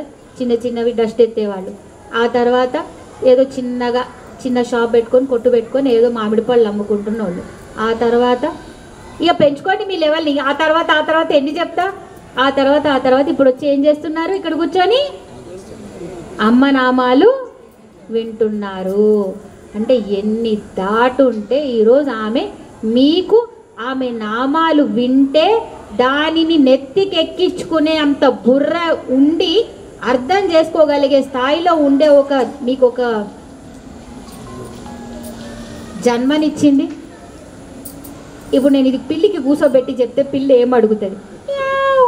చిన్నవి, డస్ట్ ఎత్తేవాళ్ళు. ఆ తర్వాత ఏదో చిన్న షాప్ పెట్టుకొని, కొట్టు పెట్టుకొని ఏదో మామిడి పళ్ళు అమ్ముకుంటున్న వాళ్ళు. ఆ తర్వాత ఇక పెంచుకోండి మీ లెవెల్ని. ఆ తర్వాత ఎన్ని చెప్తా? ఆ తర్వాత ఇప్పుడు వచ్చి ఏం చేస్తున్నారు? ఇక్కడ కూర్చొని అమ్మ నామాలు వింటున్నారు. అంటే ఎన్ని దాటుంటే ఈరోజు మీకు ఆమె నామాలు వింటే దానిని నెత్తికెక్కించుకునే అంత బుర్ర ఉండి అర్థం చేసుకోగలిగే స్థాయిలో ఉండే మీకు ఒక జన్మనిచ్చింది. ఇప్పుడు నేను ఇది పిల్లికి కూర్చోబెట్టి చెప్తే పిల్లి ఏం అడుగుతుంది? యావ్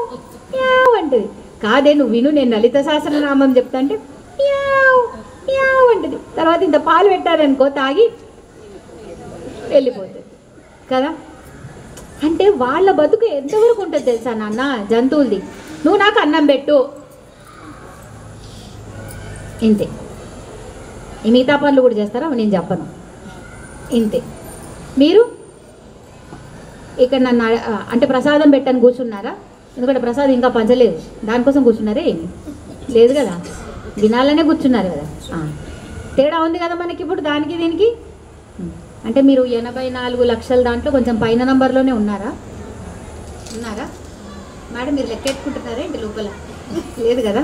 యావ్ అంటది. కాదే నువ్వు విను, నేను లలిత సహస్రనామం చెప్తా అంటే యావ్ యావ్ అంటది. తర్వాత ఇంత పాలు పెట్టారనుకో తాగి వెళ్ళిపోతుంది కదా. అంటే వాళ్ళ బతుకు ఎంతవరకు ఉంటుంది తెలుసా నాన్న జంతువులది? నువ్వు నాకు అన్నం పెట్టు, ఇంతే. ఈ మిగతా పనులు కూడా చేస్తారా నేను చెప్పను, ఇంతే. మీరు ఇక్కడ నన్ను అంటే ప్రసాదం పెట్టని కూర్చున్నారా? ఎందుకంటే ప్రసాదం ఇంకా పంచలేదు, దానికోసం కూర్చున్నారే? ఏమి లేదు కదా, వినాలనే కూర్చున్నారు కదా. తేడా ఉంది కదా మనకి ఇప్పుడు దానికి దీనికి. అంటే మీరు 84 లక్షల దాంట్లో కొంచెం పైన నంబర్లోనే ఉన్నారా మేడం? మీరు లెక్కెట్టుకుంటున్నారా ఇంటి లోపల? లేదు కదా.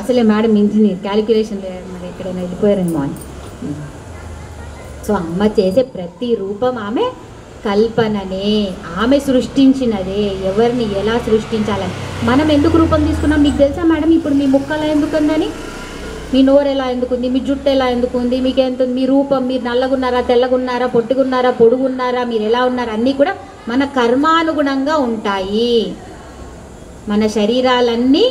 అసలే మేడం ఇంజనీర్ క్యాలిక్యులేషన్ మరి ఎక్కడైనా వెళ్ళిపోయారేమో అని. సో అమ్మ చేసే ప్రతి రూపం ఆమె కల్పననే, ఆమె సృష్టించినదే. ఎవరిని ఎలా సృష్టించాలని మనం ఎందుకు రూపం తీసుకున్నాం మీకు తెలుసా మేడం? ఇప్పుడు మీ ముక్క ఎలా ఎందుకుందని, మీ నోరు ఎలా ఎందుకుంది, మీ జుట్టు ఎలా ఎందుకుంది, మీకెంత మీ రూపం, మీరు నల్లగున్నారా, తెల్లగున్నారా, పొట్టుగున్నారా, పొడుగున్నారా, మీరు ఎలా ఉన్నారా, అన్నీ కూడా మన కర్మానుగుణంగా ఉంటాయి. మన శరీరాలన్నీ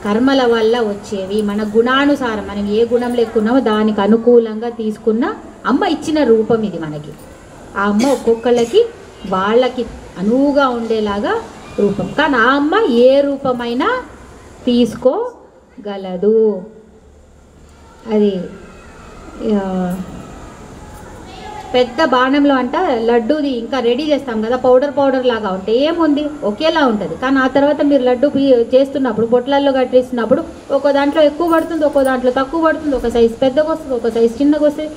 కర్మల వల్ల వచ్చేవి. మన గుణానుసారం మనం ఏ గుణంలో ఎక్కున్నామో దానికి అనుకూలంగా తీసుకున్న అమ్మ ఇచ్చిన రూపం ఇది మనకి. ఆ అమ్మ ఒక్కొక్కళ్ళకి వాళ్ళకి అనువుగా ఉండేలాగా రూపం. కానీ ఆ అమ్మ ఏ రూపమైనా తీసుకోగలదు. అది పెద్ద బాణంలో అంట లడ్డూది ఇంకా రెడీ చేస్తాం కదా, పౌడర్ లాగా ఉంటే ఏముంది ఒకేలా ఉంటుంది. కానీ ఆ తర్వాత మీరు లడ్డు చేస్తున్నప్పుడు పొట్లల్లో కట్టేస్తున్నప్పుడు ఒక్కో దాంట్లో ఎక్కువ పడుతుంది, ఒక్కో దాంట్లో తక్కువ పడుతుంది, ఒక సైజు పెద్దగా వస్తుంది, ఒక సైజు చిన్నగా వస్తుంది.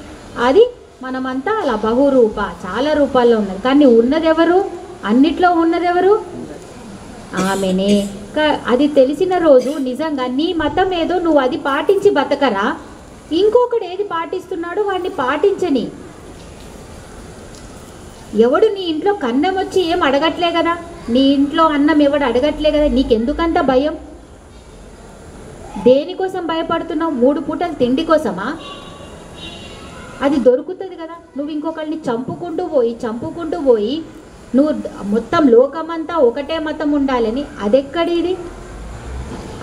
అది మనమంతా అలా బహురూప చాలా రూపాల్లో ఉన్నది. కానీ ఉన్నదెవరు, అన్నిట్లో ఉన్నదెవరు? ఆమెనే. అది తెలిసిన రోజు నిజంగా నీ మతం ఏదో నువ్వు అది పాటించి బతకరా, ఇంకొకడు ఏది పాటిస్తున్నాడో వాడిని పాటించని. ఎవడు నీ ఇంట్లో కన్నం వచ్చి ఏం అడగట్లే కదా, నీ ఇంట్లో అన్నం ఎవడు అడగట్లే కదా, నీకెందుకంత భయం? దేనికోసం భయపడుతున్నావు? 3 పూటలు తిండి కోసమా? అది దొరుకుతుంది కదా. నువ్వు ఇంకొకరిని చంపుకుంటూ పోయి నువ్వు మొత్తం లోకమంతా ఒకటే మతం ఉండాలని అదెక్కడిది?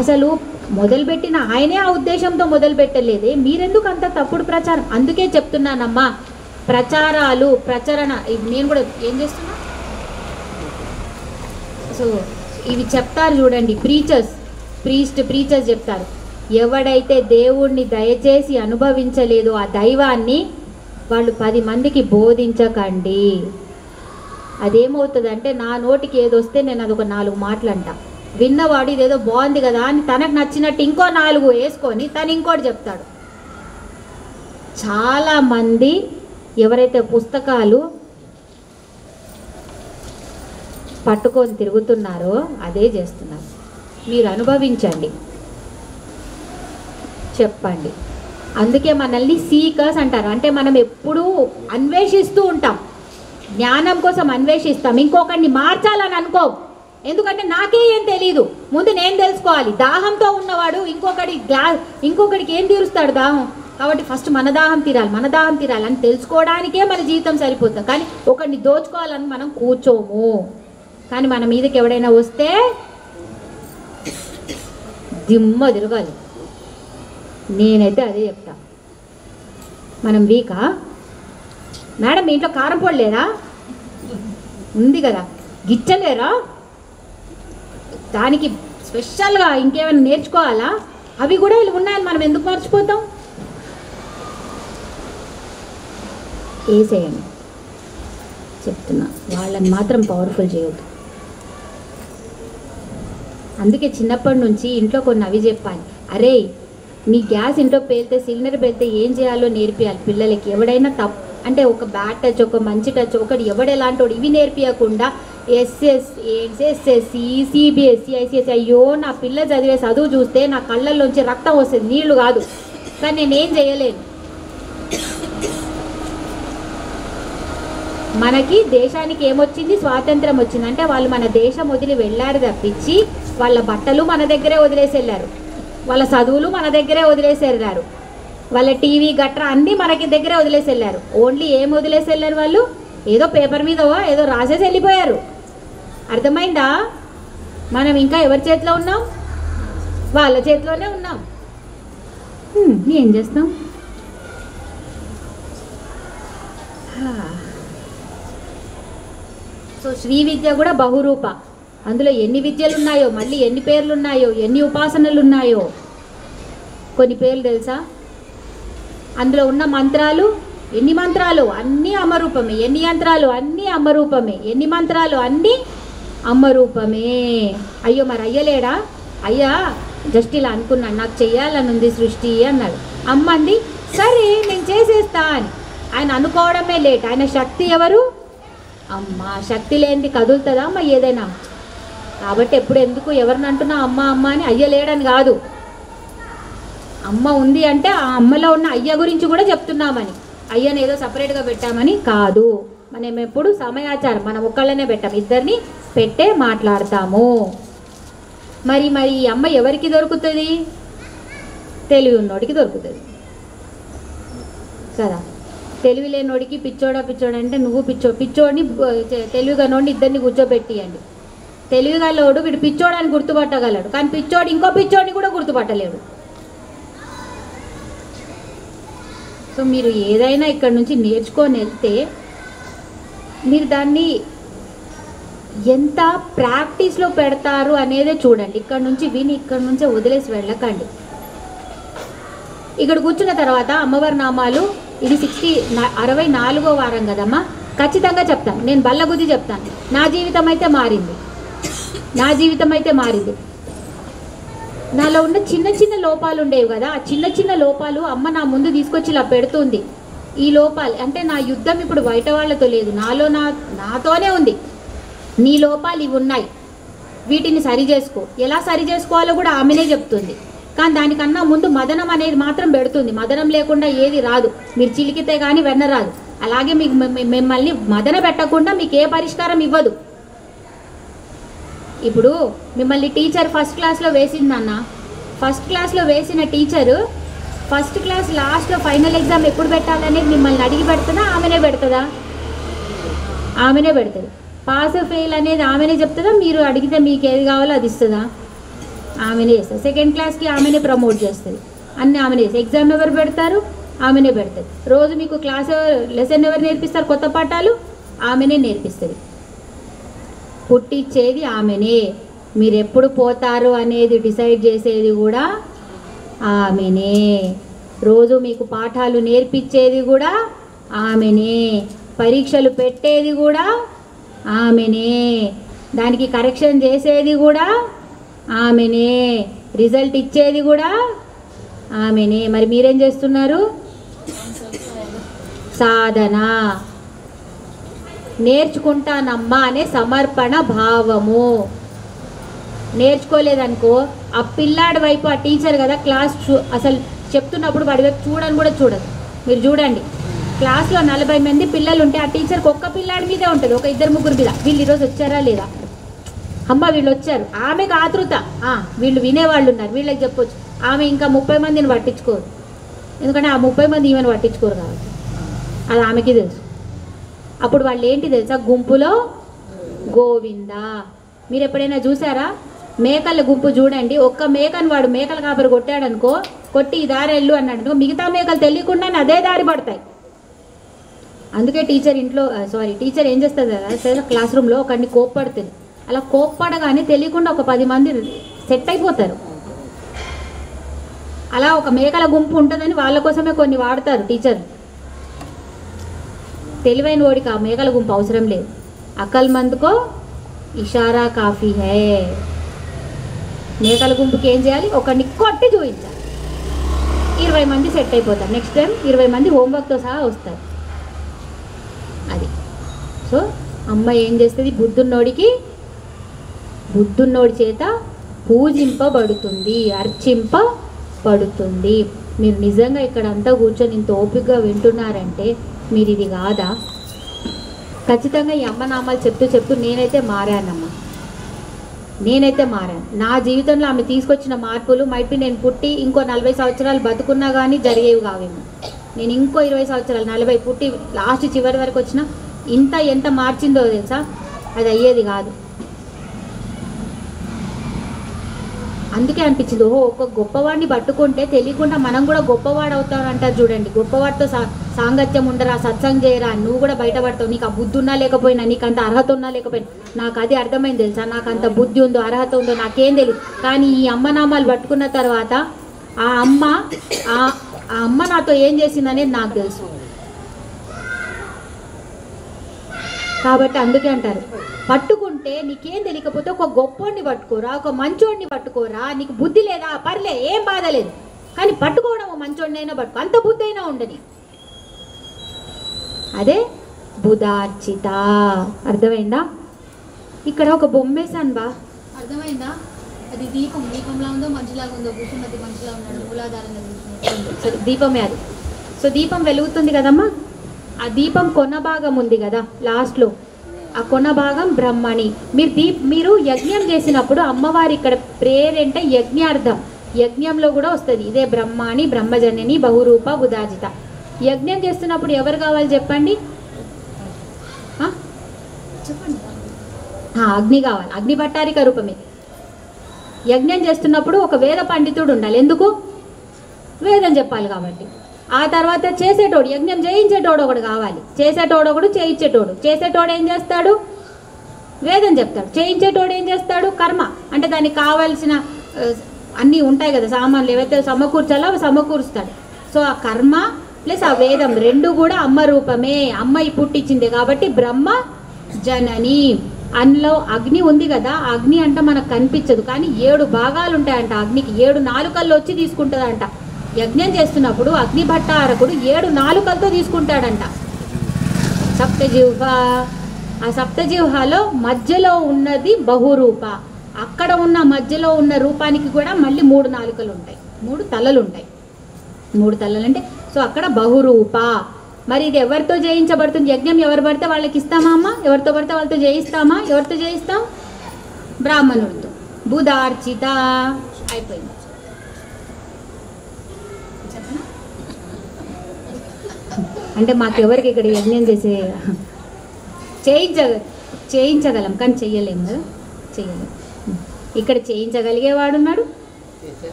అసలు మొదలుపెట్టిన ఆయనే ఆ ఉద్దేశంతో మొదలుపెట్టలేదే, మీరెందుకు అంత తప్పుడు ప్రచారం? అందుకే చెప్తున్నానమ్మా, ప్రచారణ నేను కూడా ఏం చేస్తున్నా, సో ఇవి చెప్తారు చూడండి, ప్రీచర్స్ చెప్తారు. ఎవడైతే దేవుణ్ణి దయచేసి అనుభవించలేదో ఆ దైవాన్ని వాళ్ళు 10 మందికి బోధించకండి. అదేమవుతుందంటే నా నోటికి ఏదొస్తే నేను అదొక 4 మాటలు అంట, విన్నవాడు ఇదేదో బాగుంది కదా అని తనకు నచ్చినట్టు ఇంకో 4 వేసుకొని తను ఇంకోటి చెప్తాడు. చాలామంది ఎవరైతే పుస్తకాలు పట్టుకొని తిరుగుతున్నారో అదే చేస్తున్నారు. మీరు అనుభవించండి, చెప్పండి. అందుకే మనల్ని సీకర్స్ అంటారు. అంటే మనం ఎప్పుడూ అన్వేషిస్తూ ఉంటాం, జ్ఞానం కోసం అన్వేషిస్తాం. ఇంకొకరిని మార్చాలని అనుకో, ఎందుకంటే నాకే ఏం తెలీదు, ముందు నేను తెలుసుకోవాలి. దాహంతో ఉన్నవాడు ఇంకొకడికి ఏం తీరుస్తాడు దాహం? కాబట్టి ఫస్ట్ మన దాహం తీరాలి అని తెలుసుకోవడానికే మన జీవితం సరిపోతుంది. కానీ ఒకరిని దోచుకోవాలని మనం కూర్చోము. కానీ మన మీదకి ఎవడైనా వస్తే దిమ్మ తిరగాలి. నేనైతే అదే చెప్తా. మనం వీకా మేడం, మీ ఇంట్లో కారం పొడి లేదా? ఉంది కదా, గిచ్చలేరా? దానికి స్పెషల్గా ఇంకేమైనా నేర్చుకోవాలా? అవి కూడా ఉన్నాయని మనం ఎందుకు మర్చిపోతాం? వేసేయండి చెప్తున్నా, వాళ్ళని మాత్రం పవర్ఫుల్ చేయొద్దు. అందుకే చిన్నప్పటి నుంచి ఇంట్లో కొన్ని అవి చెప్పాలి. అరే నీ గ్యాస్ ఇంట్లో పేలితే, సిలిండర్ పేలితే ఏం చేయాలో నేర్పియాలి పిల్లలకి. ఎవడైనా తప్పు అంటే ఒక బ్యాడ్ టచ్, ఒక మంచి టచ్, ఒకటి ఎవడెలాంటి వాడు, ఇవి నేర్పియకుండా ఎస్ఎస్సి, సిబిఎస్సి, ఐసిఎస్సి, అయ్యో నా పిల్ల చదివే చదువు చూస్తే నా కళ్ళల్లోంచి రక్తం వస్తుంది, నీళ్లు కాదు. కానీ నేనేం చేయలేను. మనకి దేశానికి ఏమొచ్చింది? స్వాతంత్రం వచ్చింది. అంటే వాళ్ళు మన దేశం వదిలి వెళ్ళారు తప్పించి వాళ్ళ బట్టలు మన దగ్గరే వదిలేసి వెళ్ళారు, వాళ్ళ చదువులు మన దగ్గరే వదిలేసి వెళ్ళారు, వాళ్ళ టీవీ గట్రా అన్నీ మనకి దగ్గరే వదిలేసి వెళ్ళారు. ఓన్లీ ఏం వదిలేసి వెళ్ళారు? వాళ్ళు ఏదో పేపర్ మీద ఏదో రాసేసి వెళ్ళిపోయారు. అర్థమైందా? మనం ఇంకా ఎవరి చేతిలో ఉన్నాం? వాళ్ళ చేతిలోనే ఉన్నాం. ఏం చేస్తాం? సో శ్రీ విద్య కూడా బహురూప. అందులో ఎన్ని విద్యలు ఉన్నాయో, మళ్ళీ ఎన్ని పేర్లు ఉన్నాయో, ఎన్ని ఉపాసనలు ఉన్నాయో. కొన్ని పేర్లు తెలుసా? అందులో ఉన్న మంత్రాలు, ఎన్ని మంత్రాలు అన్నీ అమరూపమే, ఎన్ని యంత్రాలు అన్నీ అమరూపమే, ఎన్ని మంత్రాలు అన్నీ అమరూపమే. అయ్యో మరి అయ్యలేడా? అయ్యా జస్ట్ ఇలా అనుకున్నాను, నాకు చెయ్యాలని ఉంది సృష్టి అన్నాడు. అమ్మ అంది సరే నేను చేసేస్తా అని. ఆయన అనుకోవడమే లేట్. ఆయన శక్తి ఎవరు? అమ్మ. శక్తి లేనిది కదులుతుందా అమ్మ ఏదైనా? కాబట్టి ఎప్పుడు ఎందుకు ఎవరిని అంటున్నా అమ్మ అమ్మ అని, అయ్యలేడని కాదు. అమ్మ ఉంది అంటే ఆ అమ్మలో ఉన్న అయ్య గురించి కూడా చెప్తున్నామని, అయ్యని ఏదో సపరేట్గా పెట్టామని కాదు. మనం ఎప్పుడు సమయాచారం, మనం ఒక్కళ్ళనే పెట్టాం, ఇద్దరిని పెట్టే మాట్లాడతాము. మరి ఈ అమ్మ ఎవరికి దొరుకుతుంది? తెలివి ఉన్నోడికి దొరుకుతుంది కదా. తెలివి లేనోడికి పిచ్చోడా అంటే నువ్వు పిచ్చోడిని తెలివిగా నోడిని ఇద్దరిని కూర్చోబెట్టియండి. తెలివిగలోడు వీడు పిచ్చోడని గుర్తుపట్టగలడు, కానీ పిచ్చోడు ఇంకో పిచ్చోడిని కూడా గుర్తుపట్టలేడు. సో మీరు ఏదైనా ఇక్కడ నుంచి నేర్చుకొని వెళ్తే మీరు దాన్ని ఎంత ప్రాక్టీస్లో పెడతారు అనేదే చూడండి. ఇక్కడ నుంచి విని ఇక్కడ నుంచే వదిలేసి వెళ్ళకండి. ఇక్కడ కూర్చున్న తర్వాత అమ్మవారి నామాలు ఇది 64వ వారం కదమ్మా, ఖచ్చితంగా చెప్తాను. నేను బల్లగుద్ది చెప్తాను. నా జీవితం అయితే మారింది. నాలో ఉన్న చిన్న లోపాలు ఉండేవి కదా, ఆ చిన్న లోపాలు అమ్మ నా ముందు తీసుకొచ్చి ఇలా పెడుతుంది. ఈ లోపాలు అంటే నా యుద్ధం ఇప్పుడు బయట వాళ్ళతో లేదు, నాతోనే ఉంది. నీ లోపాలు ఇవి ఉన్నాయి, వీటిని సరి చేసుకో. ఎలా సరి చేసుకోవాలో కూడా ఆమెనే చెప్తుంది. కానీ దానికన్నా ముందు మదనం అనేది మాత్రం పెడుతుంది. మదనం లేకుండా ఏది రాదు. మీరు చిలికితే కానీ వెన్న రాదు. అలాగే మీకు మిమ్మల్ని మదన పెట్టకుండా మీకు ఏ పరిష్కారం ఇవ్వదు. ఇప్పుడు మిమ్మల్ని టీచర్ ఫస్ట్ క్లాస్లో వేసిందన్న, ఫస్ట్ క్లాస్లో వేసిన టీచరు ఫస్ట్ క్లాస్ లాస్ట్లో ఫైనల్ ఎగ్జామ్ ఎప్పుడు పెట్టాలనేది మిమ్మల్ని అడిగి పెడుతుందా, ఆమెనే పెడుతుందా? ఆమెనే పెడుతుంది. పాస్ ఫెయిల్ అనేది ఆమెనే చెప్తుందా, మీరు అడిగితే మీకు ఏది కావాలో అది ఇస్తుందా? ఆమెనే చేస్తుంది. సెకండ్ క్లాస్కి ఆమెనే ప్రమోట్ చేస్తుంది, అన్నీ ఆమెనే చేస్తుంది. ఎగ్జామ్ ఎవరు పెడతారు? ఆమెనే పెడుతుంది. రోజు మీకు క్లాస్ లెసన్ ఎవరు నేర్పిస్తారు? కొత్త పాఠాలు ఆమెనే నేర్పిస్తుంది. పుట్టించేది ఆమెనే. మీరు ఎప్పుడు పోతారు అనేది డిసైడ్ చేసేది కూడా ఆమెనే. రోజు మీకు పాఠాలు నేర్పించేది కూడా ఆమెనే. పరీక్షలు పెట్టేది కూడా ఆమెనే. దానికి కరెక్షన్ చేసేది కూడా ఆమెనే. రిజల్ట్ ఇచ్చేది కూడా ఆమెనే. మరి మీరేం చేస్తున్నారు? సాధన. నేర్చుకుంటానమ్మా అనే సమర్పణ భావము. నేర్చుకోలేదనుకో ఆ పిల్లాడి వైపు ఆ టీచర్ కదా క్లాస్ అసలు చెప్తున్నప్పుడు వాడి వైపు చూడని కూడా చూడదు. మీరు చూడండి, క్లాస్లో 40 మంది పిల్లలు ఉంటే ఆ టీచర్కి ఒక్క పిల్లాడి మీదే ఉంటుంది, ఒక 2-3 మీద. వీళ్ళు ఈరోజు వచ్చారా లేదా, అమ్మ వీళ్ళు వచ్చారు, ఆమెకు ఆతృత, వీళ్ళు వినేవాళ్ళు ఉన్నారు, వీళ్ళకి చెప్పొచ్చు. ఆమె ఇంకా 30 మందిని పట్టించుకోరు, ఎందుకంటే ఆ 30 మంది ఈమెను పట్టించుకోరు కాబట్టి. అది ఆమెకి తెలుసు. అప్పుడు వాళ్ళు ఏంటి తెలుసా? గుంపులో గోవింద. మీరు ఎప్పుడైనా చూసారా? మేకల గుంపు చూడండి. ఒక్క మేకను వాడు మేకల కాపరి కొట్టాడనుకో, కొట్టి ఈ దారి వెళ్ళు అన్నాడు, మిగతా మేకలు తెలియకుండానే అదే దారి పడతాయి. అందుకే టీచర్ ఏం చేస్తుంది కదా, క్లాస్ రూమ్లో ఒకరిని కోప్పడుతుంది. అలా కోప్పడగానే తెలియకుండా ఒక 10 మంది సెట్ అయిపోతారు. అలా ఒక మేకల గుంపు ఉంటుందని వాళ్ళ కోసమే కొన్ని వాడతారు టీచర్. తెలివైన వాడికి ఆ మేకల గుంపు అవసరం లేదు. Akal మందుకో ఇషారా coffee hey. మేకల గుంపుకి ఏం చేయాలి? ఒకరిని కొట్టి చూపించాలి. 20 మంది సెట్ అయిపోతారు. నెక్స్ట్ టైం 20 మంది హోంవర్క్తో సహా వస్తారు. అది. సో అమ్మ ఏం చేస్తుంది? బుద్ధున్నోడి చేత పూజింపబడుతుంది, అర్చింపబడుతుంది. మీరు నిజంగా ఇక్కడ అంతా కూర్చొని ఇంత ఓపికగా వింటున్నారంటే మీరు ఇది కాదా? ఖచ్చితంగా ఈ అమ్మ నామాలు చెప్తూ నేనైతే మారానమ్మా. నా జీవితంలో ఆమె తీసుకొచ్చిన మార్పులు మైట్ బి నేను పుట్టి ఇంకో 40 సంవత్సరాలు బతుకున్నా కానీ జరిగేవి కావేమో. నేను ఇంకో 20 సంవత్సరాలు 40 పుట్టి లాస్ట్ చివరి వరకు వచ్చినా ఎంత మార్చిందో తెలుసా? అది అయ్యేది కాదు. అందుకే అనిపించింది, ఒక గొప్పవాడిని పట్టుకుంటే తెలియకుండా మనం కూడా గొప్పవాడు అవుతామంటారు చూడండి. గొప్పవాడితో సాంగత్యం ఉండరా, సత్సంగం చేయరా, నువ్వు కూడా బయటపడతావు. నీకు ఆ బుద్ధి ఉన్నా లేకపోయినా, నీకు అంత అర్హత ఉన్నా లేకపోయినా. నాకు అది అర్థమైంది తెలుసా, నాకు అంత బుద్ధి ఉందో అర్హత ఉందో నాకేం తెలియదు. కానీ ఈ అమ్మ నామాలు పట్టుకున్న తర్వాత ఆ అమ్మ నాతో ఏం చేసిందనేది నాకు తెలుసు. కాబట్టి అందుకే అంటారు, పట్టుకుంటే నీకేం తెలియకపోతే ఒక గొప్పోడిని పట్టుకోరా, ఒక మంచోడిని పట్టుకోరా. నీకు బుద్ధి లేదా, పర్లే, ఏం బాధ లేదు. కానీ పట్టుకోవడం మంచోడినైనా పట్టుకో, అంత బుద్ధి అయినా ఉండని. అదే బుధార్చిత. అర్థమైందా? ఇక్కడ ఒక బొమ్మేసాను బా, అర్థమైందా? అది దీపం దీపంలా ఉందో మనిషిలాగా ఉందో కూర్చున్నది మనిషిలా ఉన్నాడు మూలాధారంగా కూర్చున్నది దీపమే అది. సో దీపం వెలుగుతుంది కదమ్మా, ఆ దీపం కొన భాగం ఉంది కదా లాస్ట్లో, ఆ కొన భాగం బ్రహ్మణి. మీరు యజ్ఞం చేసినప్పుడు అమ్మవారి ఇక్కడ ప్రేయర్ అంటే యజ్ఞార్థం, యజ్ఞంలో కూడా వస్తుంది ఇదే బ్రహ్మాణి బ్రహ్మజనని బహురూప బుధాజిత. యజ్ఞం చేస్తున్నప్పుడు ఎవరు కావాలి చెప్పండి, చెప్పండి. అగ్ని కావాలి, అగ్ని భట్టారిక రూపమే. యజ్ఞం చేస్తున్నప్పుడు ఒక వేద పండితుడు ఉండాలి, ఎందుకు వేదం చెప్పాలి కాబట్టి. ఆ తర్వాత చేసేటోడు, యజ్ఞం చేయించేటోడు ఒకడు కావాలి, చేసేటోడు ఒకడు చేయించేటోడు. చేసేటోడు ఏం చేస్తాడు, వేదం చెప్తాడు. చేయించేటోడు ఏం చేస్తాడు, కర్మ. అంటే దానికి కావాల్సిన అన్నీ ఉంటాయి కదా సామాన్లు, ఏవైతే సమకూర్చాలో అవి సమకూరుస్తాడు. సో ఆ కర్మ ప్లస్ ఆ వేదం రెండు కూడా అమ్మ రూపమే, అమ్మాయి పుట్టించింది కాబట్టి బ్రహ్మ జనని. అందులో అగ్ని ఉంది కదా, అగ్ని అంటే మనకు కనిపించదు కానీ 7 భాగాలు ఉంటాయంట అగ్నికి, 7 నాలుకల్లో వచ్చి తీసుకుంటుందంట. యజ్ఞం చేస్తున్నప్పుడు అగ్ని భట్టారకుడు 7 నాలుకలతో తీసుకుంటాడంట సప్తజిహ్వ. ఆ సప్తజిహ్వలో మధ్యలో ఉన్నది బహురూప. అక్కడ ఉన్న మధ్యలో ఉన్న రూపానికి కూడా మళ్ళీ 3 నాలుకలు ఉంటాయి, 3 తలలు ఉంటాయి. 3 తలలు అంటే సో అక్కడ బహురూప. మరి ఇది ఎవరితో చేయించబడుతుంది, యజ్ఞం ఎవరు పడితే వాళ్ళకి ఇస్తామా అమ్మ, ఎవరితో పడితే వాళ్ళతో చేయిస్తామా, ఎవరితో చేయిస్తాం, బ్రాహ్మణుడితో. బుధార్చిత అయిపోయింది. అంటే మాకెవరికి ఇక్కడ యజ్ఞం చేయించగలం కానీ చెయ్యలేము కదా, చెయ్యలేము. ఇక్కడ చేయించగలిగేవాడు ఉన్నాడు,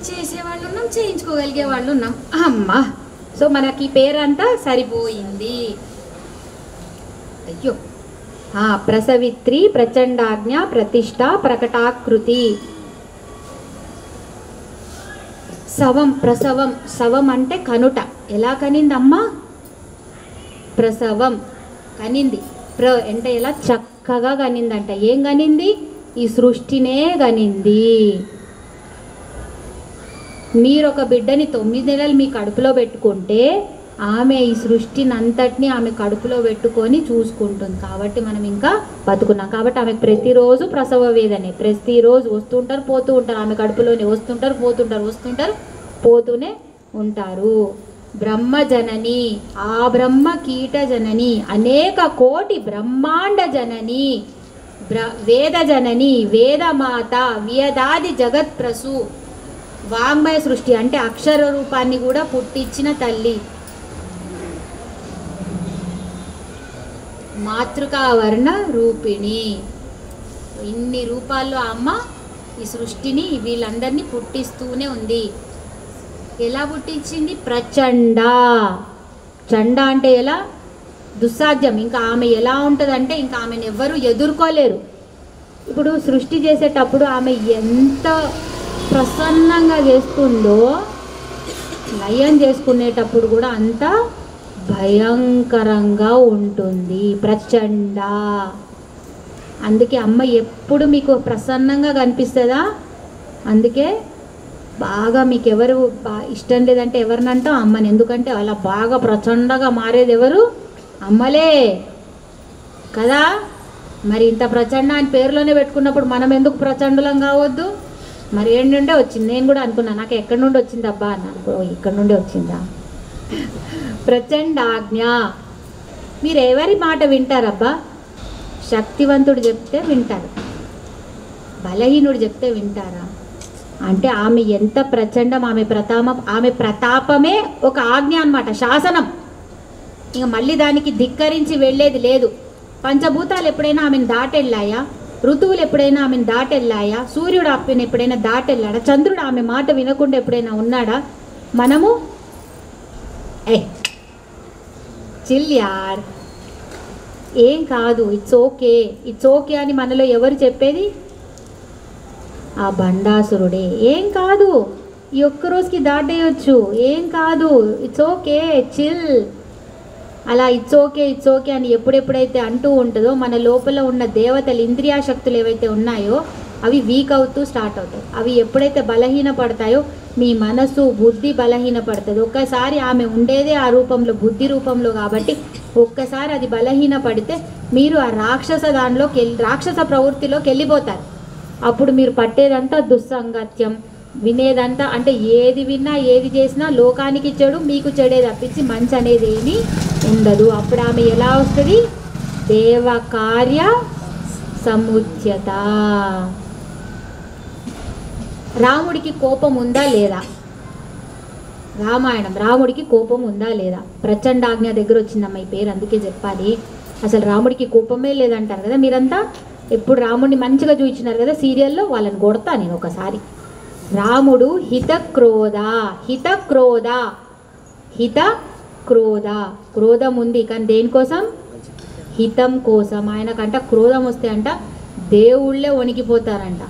చేసేవాళ్ళు ఉన్నాం, చేయించుకోగలిగే వాళ్ళు ఉన్నాం. అమ్మా సో మనకి పేరంతా సరిపోయింది. అయ్యో ప్రసవిత్రి ప్రచండాజ్ఞ ప్రతిష్ట ప్రకటాకృతి. శవం ప్రసవం, శవం అంటే కనుట. ఎలా కనిందమ్మా, ప్రసవం కనింది. అంటే ఎలా చక్కగా కనిందంట. ఏం కనింది, ఈ సృష్టినే కనింది. మీరు ఒక బిడ్డని 9 నెలలు మీ కడుపులో పెట్టుకుంటే ఆమె ఈ సృష్టిని అంతటిని ఆమె కడుపులో పెట్టుకొని చూసుకుంటుంది కాబట్టి మనం ఇంకా బతుకున్నాం. కాబట్టి ఆమెకు ప్రతిరోజు ప్రసవ వేదనే, ప్రతిరోజు వస్తుంటారు పోతూ ఉంటారు, ఆమె కడుపులోనే వస్తుంటారు పోతూనే ఉంటారు. బ్రహ్మజనని, ఆ బ్రహ్మ కీట జనని, అనేక కోటి బ్రహ్మాండ జనని, వేద జనని, వేదమాత, వేదాది జగత్ప్రసు. వాంగ్మయ సృష్టి అంటే అక్షర రూపాన్ని కూడా పుట్టించిన తల్లి. మాతృకా వర్ణ రూపిణి. ఇన్ని రూపాల్లో అమ్మ ఈ సృష్టిని వీళ్ళందరినీ పుట్టిస్తూనే ఉంది. ఎలా పుట్టించింది, ప్రచండ. చండ అంటే ఎలా, దుస్సాధ్యం. ఇంకా ఆమె ఎలా ఉంటుందంటే ఇంకా ఆమెను ఎవ్వరూ ఎదుర్కోలేరు. ఇప్పుడు సృష్టి చేసేటప్పుడు ఆమె ఎంత ప్రసన్నంగా చేస్తుందో లయం చేసుకునేటప్పుడు కూడా అంత భయంకరంగా ఉంటుంది. ప్రచండ. అందుకే అమ్మ ఎప్పుడు మీకు ప్రసన్నంగా కనిపిస్తుందా, అందుకే బాగా మీకు ఎవరు ఇష్టం లేదంటే ఎవరినంటాం, అమ్మని. ఎందుకంటే అలా బాగా ప్రచండగా మారేది ఎవరు, అమ్మలే కదా. మరి ఇంత ప్రచండ అని పేరులోనే పెట్టుకున్నప్పుడు మనం ఎందుకు ప్రచండులం కావద్దు. మరి ఏడు నుండే వచ్చింది, నేను కూడా అనుకున్నాను నాకు ఎక్కడి నుండి వచ్చింది అబ్బా అన్నాను. ఇక్కడ నుండి వచ్చిందా. ప్రచండాజ్ఞ. మీరు ఎవరి మాట వింటారబ్బా, శక్తివంతుడు చెప్తే వింటారు, బలహీనుడు చెప్తే వింటారా? అంటే ఆమె ఎంత ప్రచండం, ఆమె ప్రతాపమే ఒక ఆజ్ఞ అన్నమాట, శాసనం. ఇక మళ్ళీ దానికి ధిక్కరించి వెళ్ళేది లేదు. పంచభూతాలు ఎప్పుడైనా ఆమెను దాటెళ్ళాయా, ఋతువులు ఎప్పుడైనా ఆమెను దాటెళ్ళాయా, సూర్యుడు ఆమెను ఎప్పుడైనా దాటెళ్ళాడా, చంద్రుడు ఆమె మాట వినకుండా ఎప్పుడైనా ఉన్నాడా? మనము చిల్ యార్, ఏం కాదు, ఇట్స్ ఓకే అని మనలో ఎవరు చెప్పేది? ఆ బండాసురుడే. ఏం కాదు, ఈ ఒక్కరోజుకి దాటేయచ్చు, ఏం కాదు, ఇట్స్ ఓకే, చిల్. అలా ఇట్స్ ఓకే అని ఎప్పుడెప్పుడైతే అంటూ ఉంటుందో మన లోపల ఉన్న దేవతలు, ఇంద్రియాశక్తులు ఏవైతే ఉన్నాయో అవి వీక్ అవుతూ స్టార్ట్ అవుతాయి. అవి ఎప్పుడైతే బలహీన పడతాయో మీ మనసు బుద్ధి బలహీన పడుతుంది. ఒక్కసారి ఆమె ఉండేదే ఆ రూపంలో, బుద్ధి రూపంలో. కాబట్టి ఒక్కసారి అది బలహీన పడితే మీరు ఆ రాక్షస ప్రవృత్తిలోకి వెళ్ళిపోతారు. అప్పుడు మీరు పట్టేదంతా దుస్సంగత్యం, వినేదంతా అంటే ఏది విన్నా ఏది చేసినా లోకానికి చెడు మీకు చెడే తప్పించి మంచి అనేది ఏమీ ఉండదు. అప్పుడు ఆమె ఎలా వస్తుంది? దేవకార్య సముచ్యత. రాముడికి కోపం ఉందా లేదా? రామాయణం, రాముడికి కోపం ఉందా లేదా? ప్రచండాజ్ఞ దగ్గర వచ్చిందమ్మ ఈ పేరు, అందుకే చెప్పాలి. అసలు రాముడికి కోపమే లేదంటారు కదా మీరంతా. ఎప్పుడు రాముడిని మంచిగా చూపించినారు కదా సీరియల్లో, వాళ్ళని కొడతా నేను ఒకసారి. రాముడు హితక్రోధ, హితక్రోధ, హితక్రోధ. క్రోధం ఉంది కానీ దేనికోసం? హితం కోసం. ఆయనకంట క్రోధం వస్తే అంట దేవుళ్ళే వణికిపోతారంట.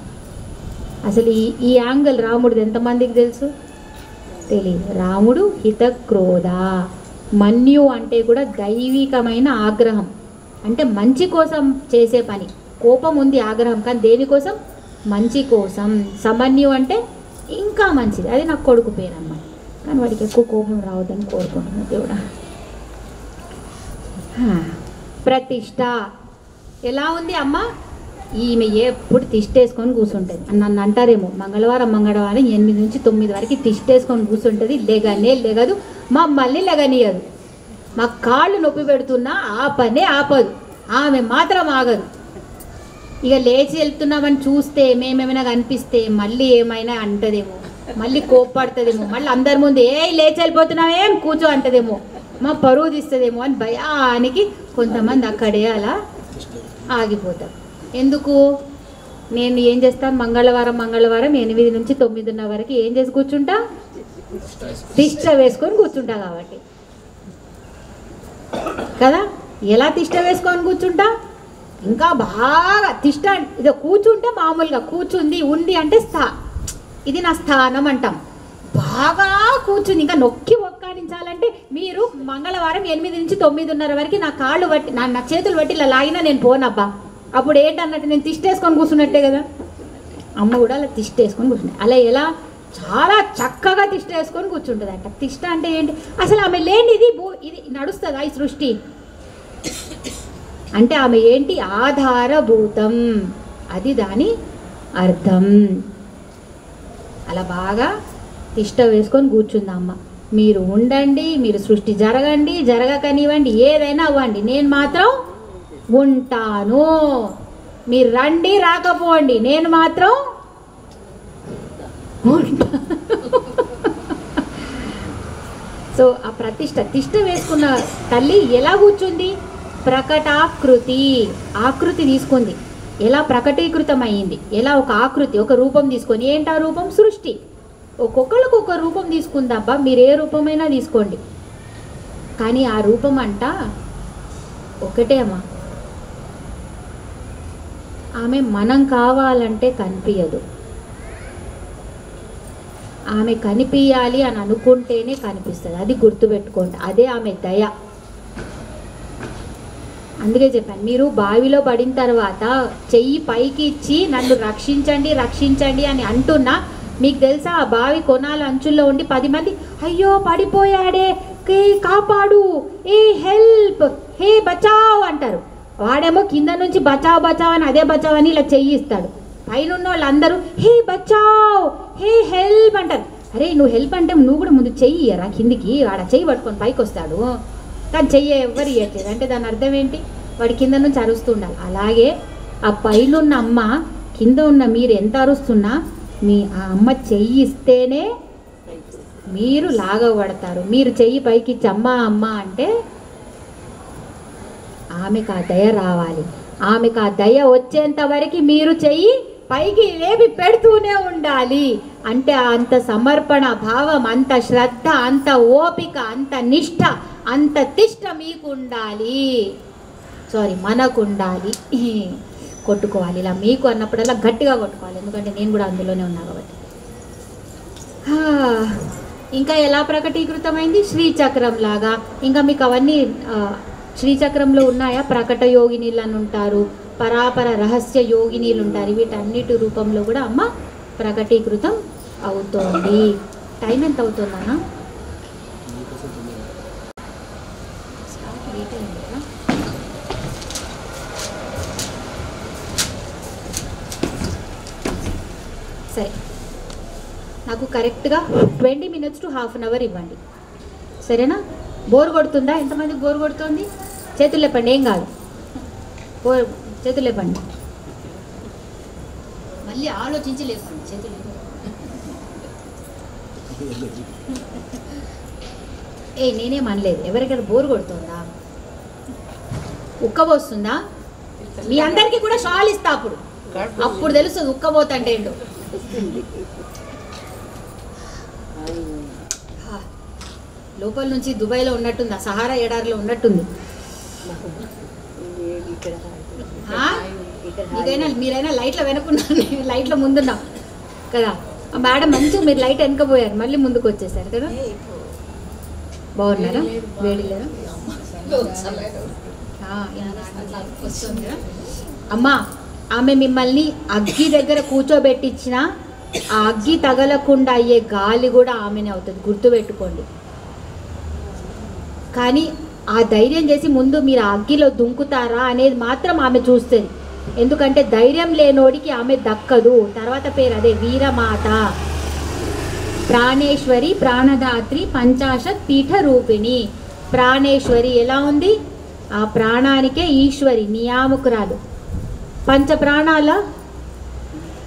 అసలు ఈ యాంగిల్ రాముడిది ఎంతమందికి తెలుసు? తెలియదు. రాముడు హితక్రోధ. మన్యు అంటే కూడా దైవికమైన ఆగ్రహం, అంటే మంచి కోసం చేసే పని. కోపం ఉంది, ఆగ్రహం, కానీ దేనికోసం? మంచి కోసం. సమన్యు అంటే ఇంకా మంచిది. అది నాకు కొడుకు పేరు అన్నమాట, కానీ వాడికి ఎక్కువ కోపం రావద్దని కోరుకుంటున్నాను దేవుడా. ప్రతిష్ట ఎలా ఉంది అమ్మ? ఈమె ఎప్పుడు తిష్టేసుకొని కూర్చుంటుంది. నన్ను అంటారేమో, మంగళవారం 8 నుంచి 9 వరకు తిష్టేసుకొని కూర్చుంటుంది, లెగదు, మమ్మల్ని లెగనీయదు. మా కాళ్ళు నొప్పి పెడుతున్నా ఆ పనే ఆపదు, ఆమె మాత్రం ఆగదు. ఇక లేచి వెళ్తున్నామని చూస్తే మేమేమైనా కనిపిస్తే మళ్ళీ ఏమైనా అంటదేమో, మళ్ళీ కోప్పడుతుందేమో, మళ్ళీ అందరి ముందు లేచి వెళ్ళిపోతున్నావేం కూర్చో అంటదేమో, మా పరువు తీస్తుందేమో అని భయానికి కొంతమంది అక్కడే అలా ఆగిపోతారు. ఎందుకు? నేను ఏం చేస్తాను? మంగళవారం 8 నుంచి 9:30 వరకు ఏం చేసి కూర్చుంటా? తిష్ట వేసుకొని కూర్చుంటా కాబట్టి కదా. ఎలా తిష్ట వేసుకొని కూర్చుంటా? ఇంకా బాగా తిష్ట. ఇదో కూర్చుంటే మామూలుగా కూర్చుంది ఉంది అంటే ఇది నా స్థానం అంటాం. బాగా కూర్చుంది ఇంకా నొక్కి ఒక్కాడించాలంటే మీరు మంగళవారం 8 నుంచి 9:30 వరకు నా కాళ్ళు బట్టి నా చేతులు బట్టి ఇలా లాగినా నేను పోనబ్బా. అప్పుడు ఏంటన్నట్టు నేను తిష్టేసుకొని కూర్చున్నట్టే కదా. అమ్మ కూడా అలా తిష్టేసుకొని కూర్చుంది. అలా ఎలా చాలా చక్కగా తిష్ట వేసుకొని కూర్చుంటుంది అంట. తిష్ట అంటే ఏంటి? అసలు ఆమె లేనిది ఇది నడుస్తుందా ఈ సృష్టి? అంటే ఆమె ఏంటి? ఆధారభూతం, అది దాని అర్థం. అలా బాగా తిష్ట వేసుకొని కూర్చుందమ్మ. మీరు ఉండండి, మీరు సృష్టి జరగండి, జరగకనివ్వండి, ఏదైనా అవ్వండి, నేను మాత్రం ఉంటాను. మీరు రండి రాకపోండి, నేను మాత్రం ఉంటా. సో ఆ తిష్ట వేసుకున్న తల్లి ఎలా కూర్చుంది? ప్రకటాకృతి, ఆకృతి తీసుకుంది. ఎలా ప్రకటీకృతం అయ్యింది? ఎలా ఒక ఆకృతి, ఒక రూపం తీసుకొని. ఏంటా రూపం? సృష్టి. ఒక్కొక్కరికి ఒక రూపం తీసుకుందబ్బా. మీరు ఏ రూపమైనా తీసుకోండి, కానీ ఆ రూపం అంట ఒకటే అమ్మా. ఆమె మనం కావాలంటే కనిపించదు, ఆమె కనిపించాలి అని అనుకుంటేనే కనిపిస్తుంది. అది గుర్తుపెట్టుకోండి, అదే ఆమె దయ. అందుకే చెప్పాను, మీరు బావిలో పడిన తర్వాత చెయ్యి పైకి ఇచ్చి నన్ను రక్షించండి రక్షించండి అని అంటున్నా, మీకు తెలుసా ఆ బావి కొనాల అంచుల్లో ఉండి 10 మంది అయ్యో పడిపోయాడే, కాపాడు, ఏ హెల్ప్, హే బచావ్ అంటారు. వాడేమో కింద నుంచి బచావ్ బచావ్ అని, అదే బచావ్ అని ఇలా చెయ్యి ఇస్తాడు. పైన ఉన్న వాళ్ళందరూ హే బచావ్, హే హెల్ప్ అంటారు. అరే నువ్వు హెల్ప్ అంటే నువ్వు కూడా ముందు చెయ్యి ఇయ్యరా కిందికి. వాడ చెయ్యి పట్టుకొని పైకి వస్తాడు, కానీ చెయ్యి ఎవ్వరు ఇవ్వట్లేదు. అంటే దాని అర్థం ఏంటి? వాడి కింద నుంచి అరుస్తుండాలి. అలాగే ఆ పైన ఉన్న అమ్మ, కింద ఉన్న మీరు ఎంత అరుస్తున్నా ఆ అమ్మ చెయ్యి ఇస్తేనే మీరు లాగబడతారు. మీరు చెయ్యి పైకి ఇచ్చి అమ్మ అమ్మ అంటే ఆమెకు ఆ దయ రావాలి. ఆమెకు ఆ దయ వచ్చేంత వరకు మీరు చెయ్యి పైకి లేపి పెడుతూనే ఉండాలి. అంటే అంత సమర్పణ భావం, అంత శ్రద్ధ, అంత ఓపిక, అంత నిష్ఠ, అంత తిష్ట మీకు ఉండాలి. మనకు ఉండాలి. కొట్టుకోవాలి. ఇలా మీకు అన్నప్పుడల్లా గట్టిగా కొట్టుకోవాలి, ఎందుకంటే నేను కూడా అందులోనే ఉన్నా కాబట్టి. ఇంకా ఎలా ప్రకటీకృతమైంది? శ్రీచక్రం లాగా. ఇంకా మీకు అవన్నీ శ్రీచక్రంలో ఉన్నాయా? ప్రకట యోగినీలు అని ఉంటారు, పరాపర రహస్య యోగినీలు ఉంటారు. వీటన్నిటి రూపంలో కూడా అమ్మ ప్రకటీకృతం అవుతోంది. టైం ఎంత అవుతుందన్నా? సరే, నాకు కరెక్ట్గా 20 minutes to ½ hour ఇవ్వండి, సరేనా? బోర్ కొడుతుందా? ఎంతమందికి బోర్ కొడుతుంది? చేతులు లేపండి, ఏం కాదు. చేతులు లేపండి, మళ్ళీ ఆలోచించి లేపండి చేతులు. నేనేం అనలేదు. ఎవరికైనా బోర్ కొడుతుందా? ఉక్కబోస్తుందా? మీ అందరికీ కూడా షాల్ ఇస్తా, అప్పుడు తెలుస్తుంది ఉక్కబోతంటే ఏంటో. లోపల నుంచి దుబాయ్లో ఉన్నట్టుంది, సహారా ఎడారిలో ఉన్నట్టుంది. మీరైనా లైట్లో వెనుకున్నారు, లైట్లో ముందున్నాం కదా. మేడం మంచిగా మీరు లైట్ వెనకపోయారు, మళ్ళీ ముందుకు వచ్చేసారు కదా. బాగున్నారా? వేడి లేదా? అమ్మా, ఆమె మిమ్మల్ని అగ్గి దగ్గర కూర్చోబెట్టించిన ఆ అగ్గి తగలకుండా అయ్యే గాలి కూడా ఆమెనే అవుతుంది, గుర్తుపెట్టుకోండి. కానీ ఆ ధైర్యం చేసి ముందు మీరు ఆ అగ్గిలో దుంకుతారా అనేది మాత్రం ఆమె చూస్తుంది. ఎందుకంటే ధైర్యం లేనోడికి ఆమె దక్కదు. తర్వాత పేరు అదే వీరమాత, ప్రాణేశ్వరి, ప్రాణదాత్రి, పంచాశత్ పీఠ రూపిణి. ప్రాణేశ్వరి ఎలా ఉంది? ఆ ప్రాణానికే ఈశ్వరి, నియామకురాలు. పంచ ప్రాణాల,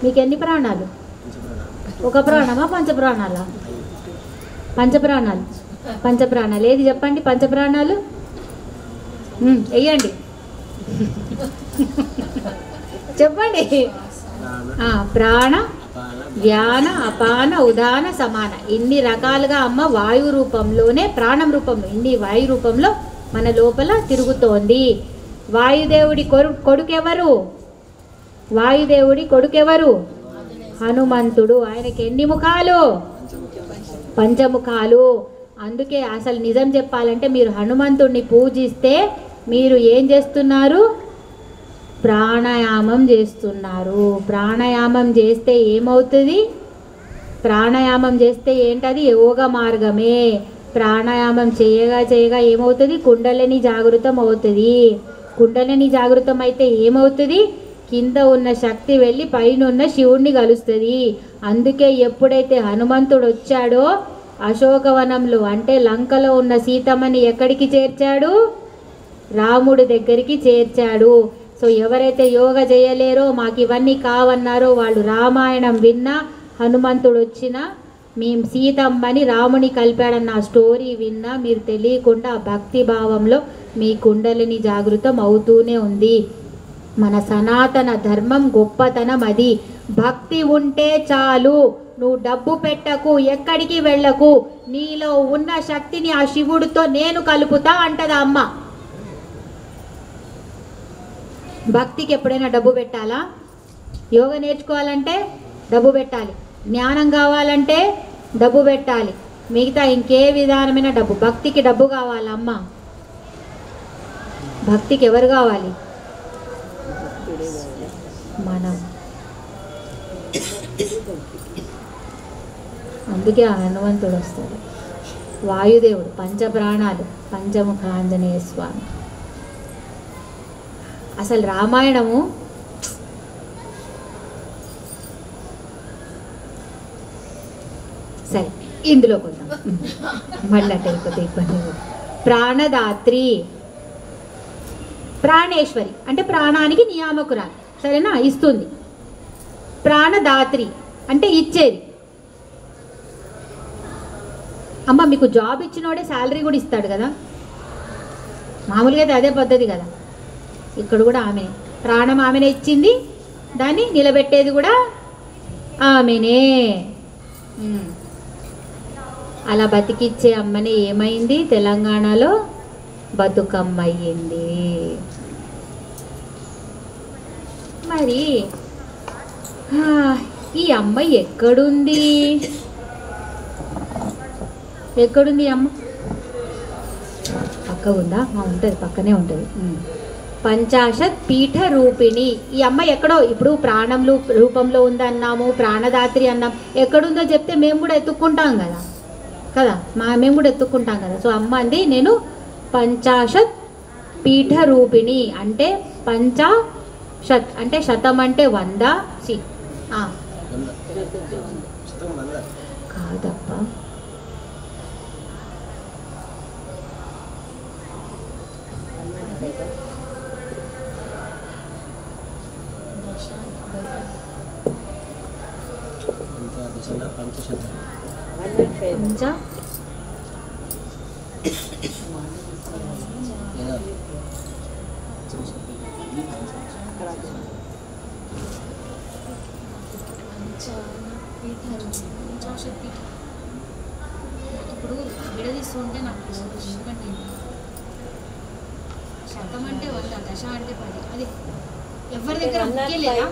మీకు ఎన్ని ప్రాణాలు? ఒక ప్రాణమా పంచప్రాణాలా? పంచప్రాణాలు. పంచప్రాణాలు ఏది చెప్పండి? పంచప్రాణాలు వెయ్యండి, చెప్పండి. ప్రాణ, వ్యాన, అపాన, ఉదాన, సమాన. ఇన్ని రకాలుగా అమ్మ వాయు రూపంలోనే, ప్రాణం రూపంలో, ఇన్ని వాయు రూపంలో మన లోపల తిరుగుతోంది. వాయుదేవుడి కొడుకెవరు? వాయుదేవుడి కొడుకెవరు? హనుమంతుడు. ఆయనకి ఎన్ని ముఖాలు? పంచముఖాలు. అందుకే అసలు నిజం చెప్పాలంటే మీరు హనుమంతుడిని పూజిస్తే మీరు ఏం చేస్తున్నారు? ప్రాణాయామం చేస్తున్నారు. ప్రాణాయామం చేస్తే ఏమవుతుంది? ప్రాణాయామం చేస్తే ఏంటది? యోగ మార్గమే. ప్రాణాయామం చేయగా చేయగా ఏమవుతుంది? కుండలిని జాగృతం అవుతుంది. కుండలిని జాగృతం అయితే ఏమవుతుంది? కింద ఉన్న శక్తి వెళ్ళి పైన ఉన్న శివుణ్ణి కలుస్తుంది. అందుకే ఎప్పుడైతే హనుమంతుడు వచ్చాడో అశోకవనంలో, అంటే లంకలో ఉన్న సీతమ్మని ఎక్కడికి చేర్చాడు? రాముడి దగ్గరికి చేర్చాడు. సో ఎవరైతే యోగ చేయలేరో, మాకు ఇవన్నీ కావన్నారో, వాళ్ళు రామాయణం విన్నా, హనుమంతుడు వచ్చినా, మేము సీతమ్మని రాముని కలిపాడన్న స్టోరీ విన్నా, మీరు తెలియకుండా ఆ భక్తి భావంలో మీ కుండలిని జాగృతం అవుతూనే ఉంది. మన సనాతన ధర్మం గొప్పతనం అది. భక్తి ఉంటే చాలు, నువ్వు డబ్బు పెట్టకు, ఎక్కడికి వెళ్ళకు, నీలో ఉన్న శక్తిని ఆ శివుడితో నేను కలుపుతా అంటదా అమ్మ. భక్తికి ఎప్పుడైనా డబ్బు పెట్టాలా? యోగ నేర్చుకోవాలంటే డబ్బు పెట్టాలి, జ్ఞానం కావాలంటే డబ్బు పెట్టాలి, మిగతా ఇంకే విధానమైన డబ్బు. భక్తికి డబ్బు కావాలమ్మ. భక్తికి ఎవరు కావాలి? మనం. అందుకే హనుమంతుడు వస్తాడు, వాయుదేవుడు, పంచప్రాణాలు, పంచముఖ ఆంజనేయ స్వామి. అసలు రామాయణము సరే, ఇందులో కొందాం, మళ్ళీ అయిపోతే ఇబ్బంది. ప్రాణదాత్రి, ప్రాణేశ్వరి అంటే ప్రాణానికి నియామకురాలు, సరేనా? ఇస్తుంది. ప్రాణదాత్రి అంటే ఇచ్చేది. అమ్మ మీకు జాబ్ ఇచ్చినోడే శాలరీ కూడా ఇస్తాడు కదా, మామూలుగా అయితే అదే పద్ధతి కదా. ఇక్కడ కూడా ఆమె ప్రాణం ఆమెనే ఇచ్చింది, దాన్ని నిలబెట్టేది కూడా ఆమెనే. అలా బతికిచ్చే అమ్మని ఏమైంది? తెలంగాణలో బతుకమ్మ అయ్యింది. మరి ఈ అమ్మాయి ఎక్కడుంది? ఎక్కడుంది అమ్మ? పక్క ఉందా? ఉంటుంది, పక్కనే ఉంటుంది. పంచాశత్ పీఠ రూపిణి. ఈ అమ్మ ఎక్కడో, ఇప్పుడు ప్రాణం రూపంలో ఉందన్నాము, ప్రాణదాత్రి అన్నాం, ఎక్కడుందో చెప్తే మేము కూడా ఎత్తుక్కుంటాం కదా కదా, మేము కూడా ఎత్తుక్కుంటాం కదా. సో అమ్మ అంది, నేను పంచాశత్ పీఠ రూపిణి అంటే పంచాశత్ అంటే శతం అంటే 100, కాదప్పా, ఇప్పుడు విడదీస్తుంటే నాకు ఎందుకంటే శతం అంటే 100, దశ అంటే 10, అది ఎవరి దగ్గర ముఖ్యం లేదా?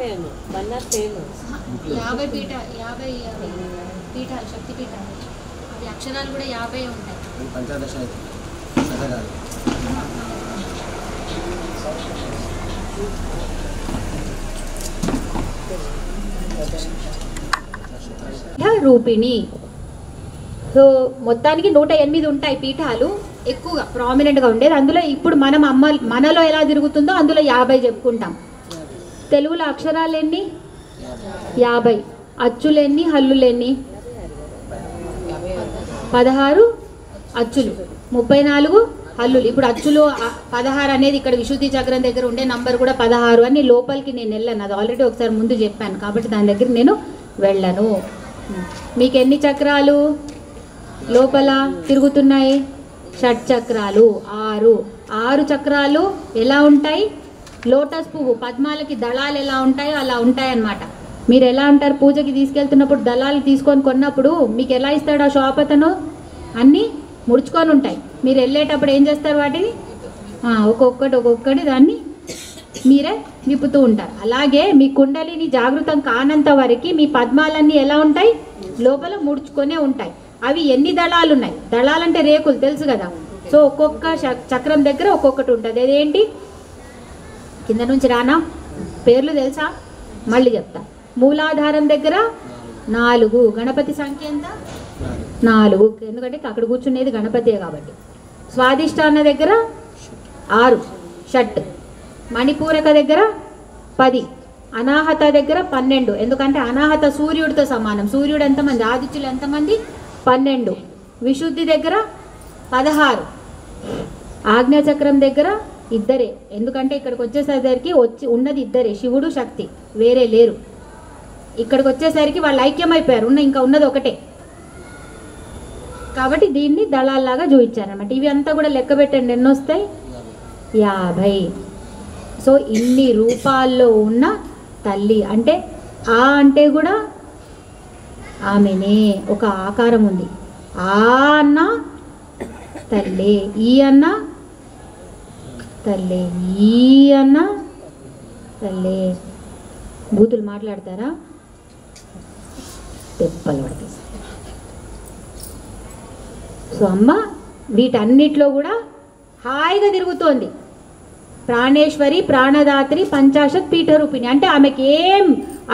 50 పీఠాలు, శక్తి పీఠాలు, అవి అక్షరాలు కూడా 50 ఉంటాయి. రూపిణి. సో మొత్తానికి 108 ఉంటాయి పీఠాలు, ఎక్కువగా ప్రామినెంట్గా ఉండేది. అందులో ఇప్పుడు మనం మనలో ఎలా తిరుగుతుందో అందులో 50 చెప్పుకుంటాం. తెలుగులో అక్షరాలు ఎన్ని? 50. అచ్చులెన్ని, హల్లులెన్ని? 16 అచ్చులు, 34 హల్లులు. ఇప్పుడు అచ్చులు 16 అనేది ఇక్కడ విశుద్ధి చక్రం దగ్గర ఉండే నంబర్ కూడా 16 అని. లోపలికి నేను వెళ్ళాను, అది ఆల్రెడీ ఒకసారి ముందు చెప్పాను కాబట్టి దాని దగ్గర నేను వెళ్ళను. మీకు ఎన్ని చక్రాలు లోపల తిరుగుతున్నాయి? షట్చక్రాలు, 6 చక్రాలు. ఎలా ఉంటాయి? లోటస్ పువ్వు పద్మాలకి దళాలు ఎలా ఉంటాయో అలా ఉంటాయన్నమాట. మీరు ఎలా అంటారు, పూజకి తీసుకెళ్తున్నప్పుడు దళాలు తీసుకొని కొన్నప్పుడు మీకు ఎలా ఇస్తాడు ఆ షాప్ అతను? అన్నీ ముడుచుకొని ఉంటాయి. మీరు వెళ్ళేటప్పుడు ఏం చేస్తారు? వాటిని ఒక్కొక్కటి దాన్ని మీరే విప్పుతూ ఉంటారు. అలాగే మీ కుండలిని జాగృతం కానంత వరకు మీ పద్మాలన్నీ ఎలా ఉంటాయి? లోపల ముడుచుకొనే ఉంటాయి. అవి ఎన్ని దళాలు ఉన్నాయి? దళాలంటే రేకులు తెలుసు కదా. సో ఒక్కొక్క చక్రం దగ్గర ఒక్కొక్కటి ఉంటుంది. అదేంటి? కింద నుంచి రానా? పేర్లు తెలుసా? మళ్ళీ చెప్తా. మూలాధారం దగ్గర 4. గణపతి సంఖ్య ఎంత? 4, ఎందుకంటే అక్కడ కూర్చునేది గణపతియే కాబట్టి. స్వాదిష్టాన దగ్గర 6, షట్. మణిపూరక దగ్గర 10, అనాహత దగ్గర 12, ఎందుకంటే అనాహత సూర్యుడితో సమానం. సూర్యుడు ఎంతమంది? ఆదిత్యులు ఎంతమంది? 12. విశుద్ధి దగ్గర 16. ఆజ్ఞాచక్రం దగ్గర 2, ఎందుకంటే ఇక్కడికి వచ్చేసరికి ఉన్నది 2, శివుడు శక్తి, వేరే లేరు. ఇక్కడికి వచ్చేసరికి వాళ్ళు ఐక్యమైపోయారు, ఇంకా ఉన్నది ఒకటే కాబట్టి దీన్ని దళాల్లాగా చూపించారనమాట. ఇవి అంతా కూడా లెక్క పెట్టండి, ఎన్ని వస్తాయి? 50. సో ఇన్ని రూపాల్లో ఉన్న తల్లి అంటే ఆ అంటే కూడా ఆమెనే ఒక ఆకారం ఉంది. ఆ అన్న తల్లి, ఈ అన్న తల్లి, ఈ అన్న తల్లి. బూతులు మాట్లాడతారా? తెప్పలు పడతాయి. సో అమ్మ వీటన్నిటిలో కూడా హాయిగా తిరుగుతోంది. ప్రాణేశ్వరి, ప్రాణదాత్రి, పంచాశత్ పీఠరూపిణి. అంటే ఆమెకి ఏం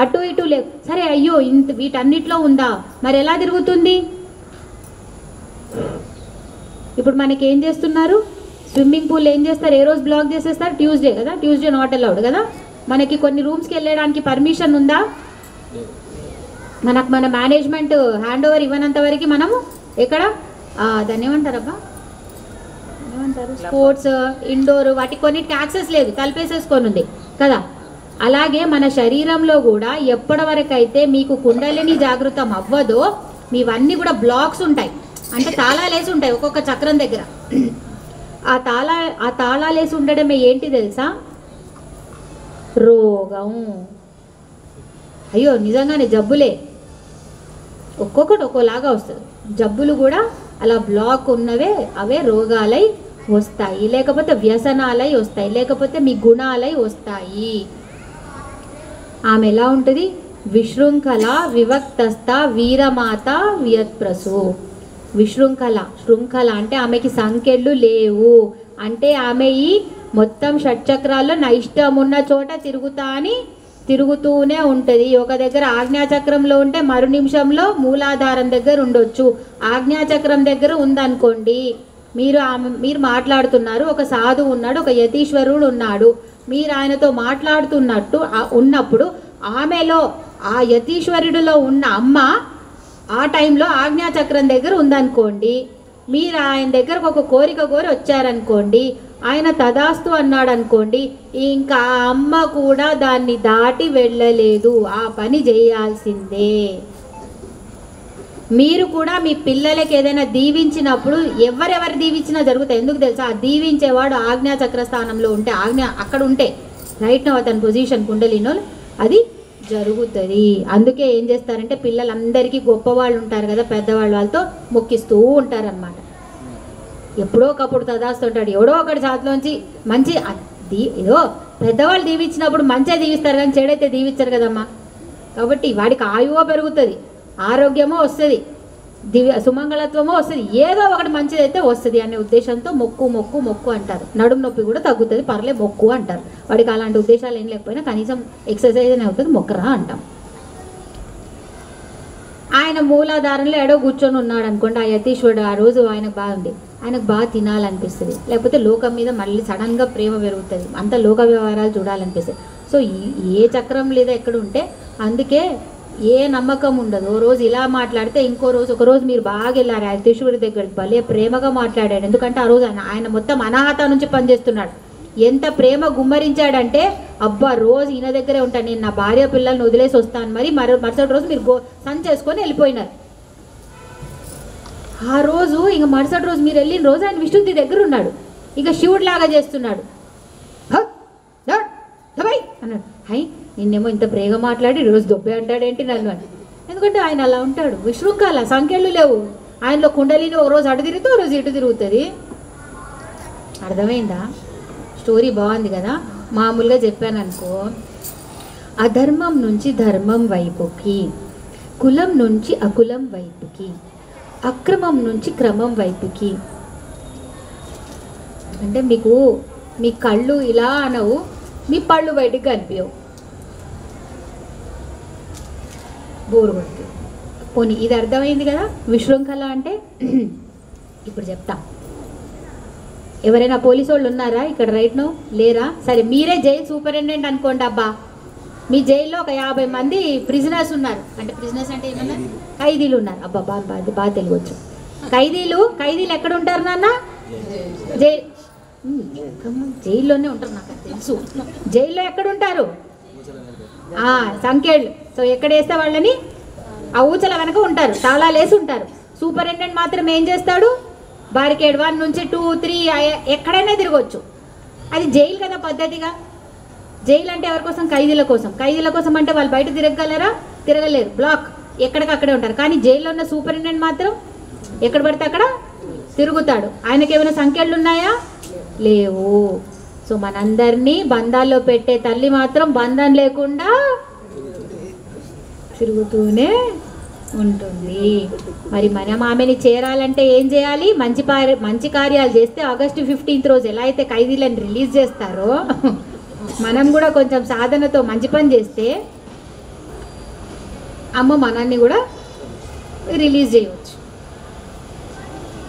అటు ఇటు లేవు. సరే అయ్యో వీటన్నిటిలో ఉందా, మరి ఎలా తిరుగుతుంది? ఇప్పుడు మనకి ఏం చేస్తున్నారు? స్విమ్మింగ్ పూల్ ఏం చేస్తారు? ఏ రోజు బ్లాక్ చేసేస్తారు? ట్యూస్డే కదా. ట్యూస్డే నాట్ అలౌడ్ కదా. మనకి కొన్ని రూమ్స్కి వెళ్ళడానికి పర్మిషన్ ఉందా? మన మేనేజ్మెంట్ హ్యాండ్ ఓవర్ ఇవ్వనంత వరకు మనము ఎక్కడ దాన్ని ఏమంటారబ్బా, ఏమంటారు, స్పోర్ట్స్ ఇండోర్ వాటికి కొన్నిటికి యాక్సెస్ లేదు, కలిపేసేసుకొని ఉంది కదా. అలాగే మన శరీరంలో కూడా ఎప్పటి వరకు అయితే మీకు కుండలిని జాగృతం అవ్వదో మీవన్నీ కూడా బ్లాక్స్ ఉంటాయి. అంటే తాళాలేసి ఉంటాయి ఒక్కొక్క చక్రం దగ్గర. ఆ తాళాలేసి ఉండడమే ఏంటి తెలుసా? రోగం. అయ్యో నిజంగానే జబ్బులే ఒక్కొక్కటి ఒక్కోలాగా వస్తుంది. జబ్బులు కూడా అలా బ్లాక్ ఉన్నవే అవే రోగాలై వస్తాయి, లేకపోతే వ్యసనాలై వస్తాయి, లేకపోతే మీ గుణాలై వస్తాయి. ఆమె ఎలా ఉంటుంది? విశృంఖల, వివక్తస్థ, వీరమాత, వియత్ప్రసు. శృంఖల అంటే ఆమెకి సంఖ్యలు లేవు. అంటే ఆమె ఈ మొత్తం షట్చక్రాల్లో నా ఇష్టం ఉన్న చోట తిరుగుతూనే ఉంటుంది. ఒక దగ్గర ఆజ్ఞాచక్రంలో ఉంటే మరు నిమిషంలో మూలాధారం దగ్గర ఉండొచ్చు. ఆజ్ఞాచక్రం దగ్గర ఉందనుకోండి, మీరు మాట్లాడుతున్నారు, ఒక సాధువు ఉన్నాడు, ఒక యతీశ్వరుడు ఉన్నాడు, మీరు ఆయనతో మాట్లాడుతున్నట్టు ఉన్నప్పుడు ఆ యతీశ్వరుడిలో ఉన్న అమ్మ ఆ టైంలో ఆజ్ఞాచక్రం దగ్గర ఉందనుకోండి, మీరు ఆయన దగ్గరకు ఒక కోరిక కోరి వచ్చారనుకోండి, ఆయన తదాస్తు అన్నాడు అనుకోండి, ఇంకా ఆ అమ్మ కూడా దాన్ని దాటి వెళ్ళలేదు, ఆ పని చేయాల్సిందే. మీరు కూడా మీ పిల్లలకి ఏదైనా దీవించినప్పుడు ఎవరెవరు దీవించినా జరుగుతాయి. ఎందుకు తెలుసా? ఆ దీవించేవాడు ఆజ్ఞాచక్ర స్థానంలో ఉంటే, అక్కడ ఉంటే రైట్ నో అతని పొజిషన్ కుండలినో అది జరుగుతుంది. అందుకే ఏం చేస్తారంటే పిల్లలందరికీ గొప్పవాళ్ళు ఉంటారు కదా, పెద్దవాళ్ళు, వాళ్ళతో మొక్కిస్తూ ఉంటారనమాట. ఎప్పుడో ఒకప్పుడు తదాస్తుంటాడు, ఎవడో ఒకటి చేతిలోంచి మంచి ఏదో పెద్దవాళ్ళు దీవించినప్పుడు మంచిగా దీవిస్తారు కానీ చెడైతే దీవించారు కదమ్మా. కాబట్టి వాడికి ఆయువో పెరుగుతుంది, ఆరోగ్యమో వస్తుంది, సుమంగళత్వమో వస్తుంది, ఏదో ఒకటి మంచిదైతే వస్తుంది అనే ఉద్దేశంతో మొక్కు మొక్కు మొక్కు అంటారు. నడుము నొప్పి కూడా తగ్గుతుంది, పర్లే మొక్కు అంటారు. వాడికి అలాంటి ఉద్దేశాలు ఏం లేకపోయినా కనీసం ఎక్సర్సైజ్ అనే అవుతుంది, మొక్కరా అంటాం. ఆయన మూలాధారంలో ఎడో కూర్చొని ఉన్నాడు అనుకోండి, ఆ యతీశ్వరుడు ఆ రోజు ఆయనకు బాగుంది, ఆయనకు బాగా తినాలనిపిస్తుంది, లేకపోతే లోకం మీద మళ్ళీ సడన్గా ప్రేమ పెరుగుతుంది, అంత లోక వ్యవహారాలు చూడాలనిపిస్తుంది. సో ఏ చక్రం లేదా ఎక్కడ ఉంటే అందుకే ఏ నమ్మకం ఉండదు. ఓ రోజు ఇలా మాట్లాడితే ఇంకో రోజు, ఒక రోజు మీరు బాగా వెళ్ళారు యతీశ్వరుడి దగ్గరికి, భలే ప్రేమగా మాట్లాడాడు. ఎందుకంటే ఆ రోజు ఆయన మొత్తం అనాహత నుంచి పనిచేస్తున్నాడు. ఎంత ప్రేమ గుమ్మరించాడంటే, అబ్బా రోజు ఈయన దగ్గరే ఉంటాను, నేను నా భార్య పిల్లల్ని వదిలేసి వస్తాను, మరి మరుసటి రోజు మీరు సంచేసుకొని వెళ్ళిపోయినారు. ఆ రోజు ఇంక మరుసటి రోజు మీరు వెళ్ళిన రోజు ఆయన విష్ణుది దగ్గర ఉన్నాడు, ఇక శివుడిలాగా చేస్తున్నాడు. అన్నాడు, హై నిన్నేమో ఇంత ప్రేమ మాట్లాడి ఈరోజు దొబ్బే అంటాడేంటి నన్ను అని. ఎందుకంటే ఆయన అలా ఉంటాడు, విశృంఖల, సంఖ్యలు లేవు ఆయనలో. కుండలిని ఒక రోజు అటు తిరుగుతూ, ఒక రోజు ఇటు తిరుగుతుంది. అర్థమైందా? స్టోరీ బాగుంది కదా. మామూలుగా చెప్పాను అనుకో, అధర్మం నుంచి ధర్మం వైపుకి, కులం నుంచి అకులం వైపుకి, అక్రమం నుంచి క్రమం వైపుకి. అంటే మీకు మీ కళ్ళు ఇలా అనవు, మీ పళ్ళు బయటికి కనిపించవు, బోరు కొడుతుంది. పోనీ ఇది అర్థమైంది కదా విశృంఖల అంటే. ఇప్పుడు చెప్తా. ఎవరైనా పోలీసు వాళ్ళు ఉన్నారా ఇక్కడ రైట్ నో? లేరా? సరే మీరే జైలు సూపరింటెండెంట్ అనుకోండి. అబ్బా మీ జైల్లో ఒక 50 మంది ప్రిజనర్స్ ఉన్నారు. అంటే ప్రిజనర్స్ అంటే ఏమన్నా ఖైదీలు ఉన్నారు. అబ్బా బాగా తెలియవచ్చు. ఖైదీలు ఎక్కడ ఉంటారు నాన్న? జైల్లోనే ఉంటారు, నాకు తెలుసు. జైల్లో ఎక్కడ ఉంటారు? సంఖ్యలు. సో ఎక్కడ వేస్తే వాళ్ళని ఆ ఊచల వెనక ఉంటారు, తాళాలు వేసి ఉంటారు. సూపరింటెండెంట్ మాత్రం ఏం చేస్తాడు? బారికేడ్ 1 నుంచి 2, 3 ఎక్కడైనా తిరగవచ్చు. అది జైలు కదా పద్ధతిగా. జైలు అంటే ఎవరి కోసం? ఖైదీల కోసం. ఖైదీల కోసం అంటే వాళ్ళు బయట తిరగగలరా? తిరగలేరు, బ్లాక్, ఎక్కడికక్కడే ఉంటారు. కానీ జైల్లో ఉన్న సూపరింటెండెంట్ మాత్రం ఎక్కడ పడితే అక్కడ తిరుగుతాడు. ఆయనకి ఏమైనా సంఖ్యలు ఉన్నాయా? లేవు. సో మనందరినీ బంధాల్లో పెట్టే తల్లి మాత్రం బంధం లేకుండా తిరుగుతూనే ఉంటుంది. మరి మనం ఆమెని చేరాలంటే ఏం చేయాలి? మంచి కార్యాలు చేస్తే ఆగస్టు 15th రోజు ఎలా అయితే ఖైదీలను రిలీజ్ చేస్తారో, మనం కూడా కొంచెం సాధనతో మంచి పని చేస్తే అమ్మ మనల్ని కూడా రిలీజ్ చేయవచ్చు.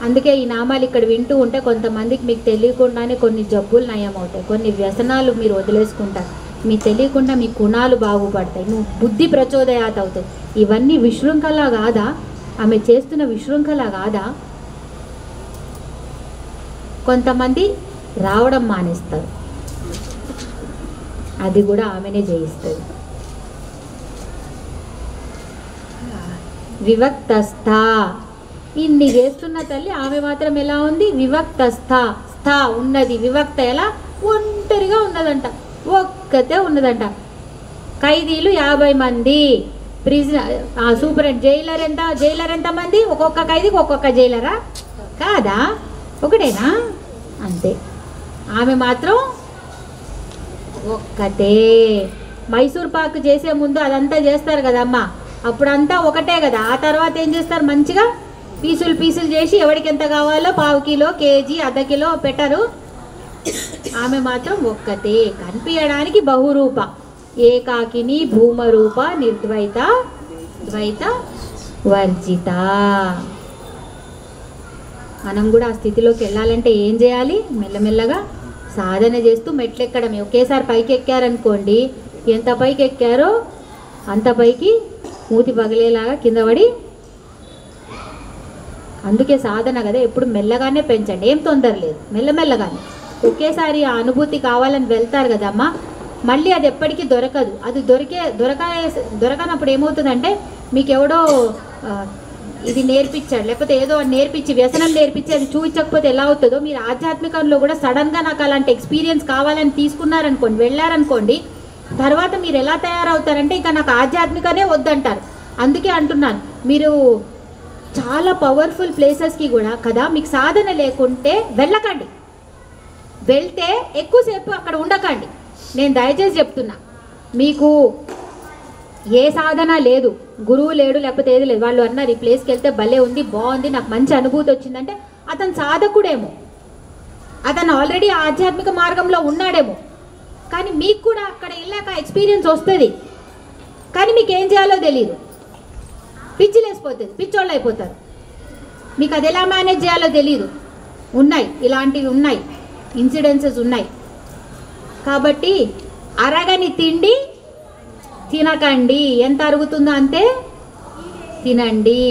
అందుకే ఈ నామాలు ఇక్కడ వింటూ ఉంటే కొంతమందికి మీకు తెలియకుండానే కొన్ని జబ్బులు నయం అవుతాయి, కొన్ని వ్యసనాలు మీరు వదిలేసుకుంటారు, మీకు తెలియకుండా మీ గుణాలు బాగుపడతాయి, నువ్వు బుద్ధి ప్రచోదయాత అవుతాయి. ఇవన్నీ విశృంఖల కాదా? ఆమె చేస్తున్న విశృంఖల కాదా? కొంతమంది రావడం మానేస్తారు, అది కూడా ఆమెనే చేయిస్తుంది. వివక్తస్థ ఇన్ని చేస్తున్న తల్లి ఆమె మాత్రం ఎలా ఉంది? వివక్తస్థ. స్థ ఉన్నది, వివక్త ఎలా? ఒంటరిగా ఉన్నదంట, ఒక్కతే ఉన్నదంట. ఖైదీలు 50 మంది, సూపరింటెండెంట్ జైలర్ ఎంత మంది? ఒక్కొక్క ఖైదీకి ఒక్కొక్క జైలరా? కాదా? ఒకటేనా? అంతే. ఆమె మాత్రం ఒక్కతే. మైసూర్ పాక్ చేసే ముందు అదంతా చేస్తారు కదమ్మా, అప్పుడంతా ఒకటే కదా. ఆ తర్వాత ఏం చేస్తారు? మంచిగా పీసులు చేసి ఎవరికి ఎంత కావాలో పావు కిలో, కేజీ, అర్ధ కిలో పెట్టరు. ఆమె మాత్రం ఒక్కతే, కనిపించడానికి బహురూప, ఏకాకిని భూమరూప నిర్ద్వైత ద్వైత వర్జిత. మనం కూడా ఆ స్థితిలోకి వెళ్ళాలంటే ఏం చేయాలి? మెల్లమెల్లగా సాధన చేస్తూ మెట్లెక్కడమే. ఒకేసారి పైకి ఎక్కారనుకోండి, ఎంత పైకి ఎక్కారో అంత పైకి మూతి పగిలేలాగా కింద పడి. అందుకే సాధన కదా ఎప్పుడు మెల్లగానే పెంచండి, ఏం తొందర లేదు, మెల్లమెల్లగానే. ఒకేసారి ఆ అనుభూతి కావాలని వెళ్తారు కదమ్మా, మళ్ళీ అది ఎప్పటికీ దొరకదు. అది దొరకనప్పుడు ఏమవుతుందంటే మీకు ఎవడో ఇది నేర్పించాడు, లేకపోతే ఏదో నేర్పించి వ్యసనం నేర్పించి అది చూపించకపోతే ఎలా అవుతుందో, మీరు ఆధ్యాత్మికంలో కూడా సడన్గా నాకు అలాంటి ఎక్స్పీరియన్స్ కావాలని తీసుకున్నారనుకోండి, వెళ్ళారనుకోండి, తర్వాత మీరు ఎలా తయారవుతారంటే ఇక నాకు ఆధ్యాత్మికనే వద్దంటారు. అందుకే అంటున్నాను, మీరు చాలా పవర్ఫుల్ ప్లేసెస్కి కూడా కదా మీకు సాధన లేకుంటే వెళ్ళకండి. వెళ్తే ఎక్కువసేపు అక్కడ ఉండకండి. నేను దయచేసి చెప్తున్నా, మీకు ఏ సాధన లేదు, గురువు లేడు, లేకపోతే ఏది లేదు, వాళ్ళు అన్నారు ఈ ప్లేస్కి వెళ్తే భలే ఉంది, బాగుంది, నాకు మంచి అనుభూతి వచ్చిందంటే అతను సాధకుడేమో, అతను ఆల్రెడీ ఆధ్యాత్మిక మార్గంలో ఉన్నాడేమో. కానీ మీకు కూడా అక్కడ వెళ్ళాక ఎక్స్పీరియన్స్ వస్తుంది, కానీ మీకు ఏం చేయాలో తెలియదు, పిచ్చిలేసిపోతుంది, పిచ్చోళ్ళు అయిపోతారు. మీకు అది ఎలా మేనేజ్ చేయాలో తెలియదు. ఉన్నాయి ఇలాంటివి, ఉన్నాయి ఇన్సిడెన్సెస్ ఉన్నాయి. కాబట్టి అరగని తిండి తినకండి, ఎంత అరుగుతుందో అంతే తినండి.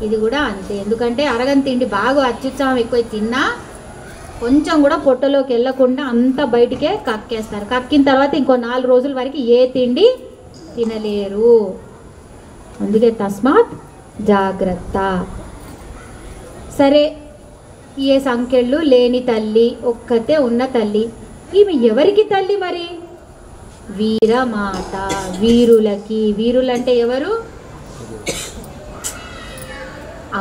ఇది కూడా అంతే, ఎందుకంటే అరగని తిండి బాగా అత్యుత్సాహం ఎక్కువ తిన్నా కొంచెం కూడా పొట్టలోకి వెళ్ళకుండా అంతా బయటికే కక్కేస్తారు. కక్కిన తర్వాత ఇంకో 4 రోజుల వరకు ఏ తిండి తినలేరు. అందుకే తస్మాత్ జాగ్రత్త. సరే, ఏ సంఖ్యలు లేని తల్లి, ఒక్కతే ఉన్న తల్లి. ఈమె ఎవరికి తల్లి మరి? వీరమాత, వీరులకి. వీరులంటే ఎవరు?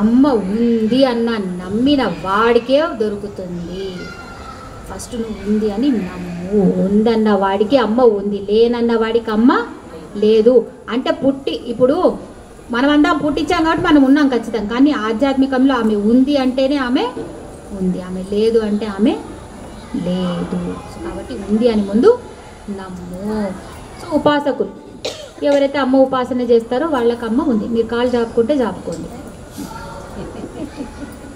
అమ్మ ఉంది అన్న నమ్మిన వాడికే దొరుకుతుంది. ఫస్ట్ నువ్వు ఉంది అని నమ్ము. ఉందన్న వాడికి అమ్మ ఉంది, లేనన్న వాడికి అమ్మ లేదు. అంటే ఇప్పుడు మనమందరం పుట్టించాం కాబట్టి మనం ఉన్నాం ఖచ్చితంగా. కానీ ఆధ్యాత్మికంలో ఆమె ఉంది అంటేనే ఆమె ఉంది, ఆమె లేదు అంటే ఆమె లేదు. కాబట్టి ఉంది అని ముందు నమ్ము. సో ఉపాసకులు ఎవరైతే అమ్మ ఉపాసన చేస్తారో వాళ్ళకి అమ్మ ఉంది. మీరు కాళ్ళు జాపుకుంటే జాపుకోండి.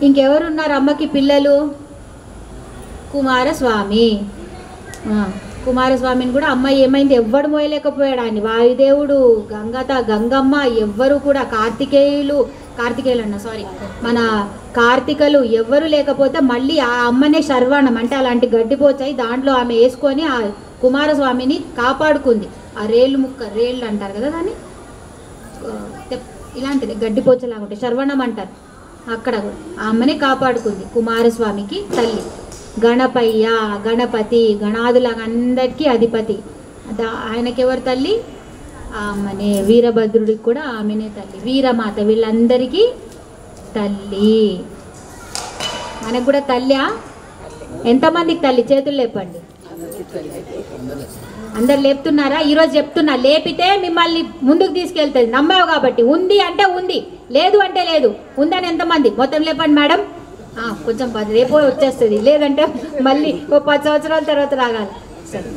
ఇంకెవరున్నారు అమ్మకి పిల్లలు? కుమారస్వామి. కుమారస్వామిని కూడా అమ్మ ఏమైంది, ఎవ్వడు మోయలేకపోయాడు ఆయన. వాయుదేవుడు, గంగమ్మ, ఎవ్వరు కూడా, కార్తికేయులు మన కార్తికలు ఎవ్వరు లేకపోతే మళ్ళీ ఆ అమ్మనే శర్వాణం అంటే అలాంటి గడ్డిపోచాయి దాంట్లో ఆమె వేసుకొని ఆ కుమారస్వామిని కాపాడుకుంది. ఆ రేళ్ళు అంటారు కదా దాన్ని, ఇలాంటిది గడ్డిపోచలాగా ఉంటాయి, శర్వణం అంటారు. అక్కడ కూడా ఆ అమ్మనే కాపాడుకుంది, కుమారస్వామికి తల్లి. గణపయ్య, గణపతి, గణాదులాగా అందరికీ అధిపతి. ఆయనకెవరు తల్లి? ఆ అమ్మనే. వీరభద్రుడికి కూడా ఆమెనే తల్లి. వీరమాత, వీళ్ళందరికీ తల్లి. మనకు కూడా తల్లి. ఎంతమందికి తల్లి? చేతులు లేపండి. అందరు లేపుతున్నారా? ఈరోజు చెప్తున్నా, లేపితే మిమ్మల్ని ముందుకు తీసుకెళ్తుంది. నమ్మావు కాబట్టి. ఉంది అంటే ఉంది, లేదు అంటే లేదు. ఉందని ఎంతమంది? మొత్తం లేపండి మేడం. కొంచెం రేపో వచ్చేస్తుంది, లేదంటే మళ్ళీ ఓ 10 సంవత్సరాల తర్వాత రాగాలి. సరే.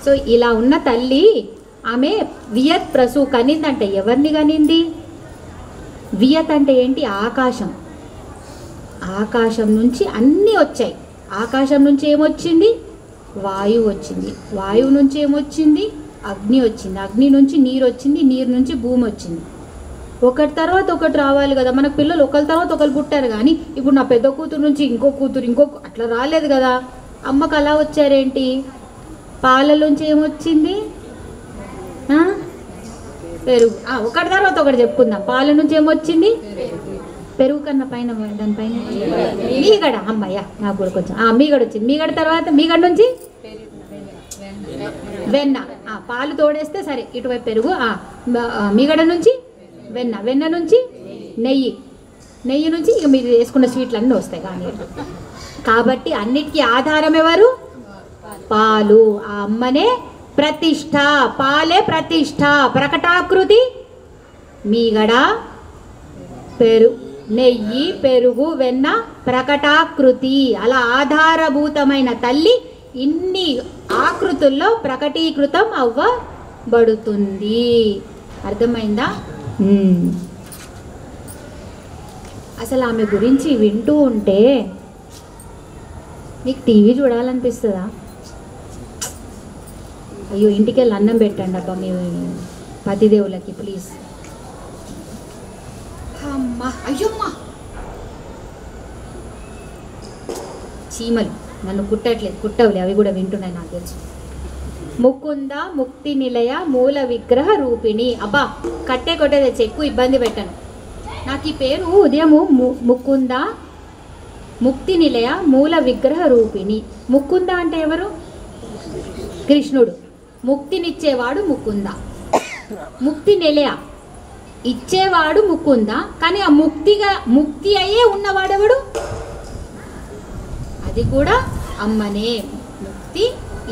సో ఇలా ఉన్న తల్లి ఆమె వియత్ ప్రసూ కనిందంటే ఎవరిని కనింది? వియత్ అంటే ఏంటి? ఆకాశం. ఆకాశం నుంచి అన్నీ వచ్చాయి. ఆకాశం నుంచి ఏమొచ్చింది? వాయువు వచ్చింది. వాయువు నుంచి ఏమొచ్చింది? అగ్ని వచ్చింది. అగ్ని నుంచి నీరు వచ్చింది. నీరు నుంచి భూమి వచ్చింది. ఒకటి తర్వాత ఒకటి రావాలి కదా. మనకు పిల్లలు ఒకరి తర్వాత ఒకరు పుట్టారు, కానీ ఇప్పుడు నా పెద్ద కూతురు నుంచి ఇంకో కూతురు అట్లా రాలేదు కదా. అమ్మకు అలా వచ్చారేంటి? పాలలోంచి ఏమొచ్చింది? పెరుగు. ఒకటి తర్వాత ఒకటి చెప్పుకుందాం. పాల నుంచి ఏమొచ్చింది? పెరుగు కన్నా పైన దానిపైన మీగడ. అమ్మయ్య, నాకు కూడా కొంచెం మీగడ వచ్చింది. మీగడ తర్వాత మీగడ నుంచి వెన్న. పాలు తోడేస్తే సరే ఇటువైపు పెరుగు. మీగడ నుంచి వెన్న. వెన్న నుంచి నెయ్యి. నెయ్యి నుంచి ఇక మీరు వేసుకున్న స్వీట్లు అన్నీ వస్తాయి. కానీ కాబట్టి అన్నిటికీ ఆధారం ఎవరు? పాలు. ఆ అమ్మనే ప్రతిష్ఠ. పాలే ప్రతిష్ఠ. ప్రకటాకృతి మీగడ, నెయ్యి, పెరుగు, వెన్న ప్రకటాకృతి. అలా ఆధారభూతమైన తల్లి ఇన్ని ఆకృతుల్లో ప్రకటీకృతం అవ్వబడుతుంది. అర్థమైందా? అసలు ఆమె గురించి వింటూ ఉంటే మీకు టీవీ చూడాలనిపిస్తుందా? అయ్యో ఇంటికి వెళ్ళి అన్నం పెట్టండి అబ్బా మీ పతిదేవులకి ప్లీజ్. అమ్మా అయ్యమ్మా చీమలు నన్ను కుట్టట్లేదు, కుట్టవులే, అవి కూడా వింటున్నాయి నాకు తెలుసు. ముకుంద ముక్తి నిలయ మూల విగ్రహ రూపిణి. అబ్బా కట్టే కొట్టే తెచ్చి ఎక్కువ ఇబ్బంది పెట్టను. నాకు ఈ పేరు ఉదయము ముకుంద ముక్తి నిలయ మూల విగ్రహ రూపిణి. ముకుంద అంటే ఎవరు? కృష్ణుడు. ముక్తినిచ్చేవాడు ముకుంద. ముక్తి నిలయ ఇచ్చేవాడు ముకుంద. కానీ ఆ ముక్తి అయ్యే ఉన్నవాడెవడు? అది కూడా అమ్మనే. ముక్తి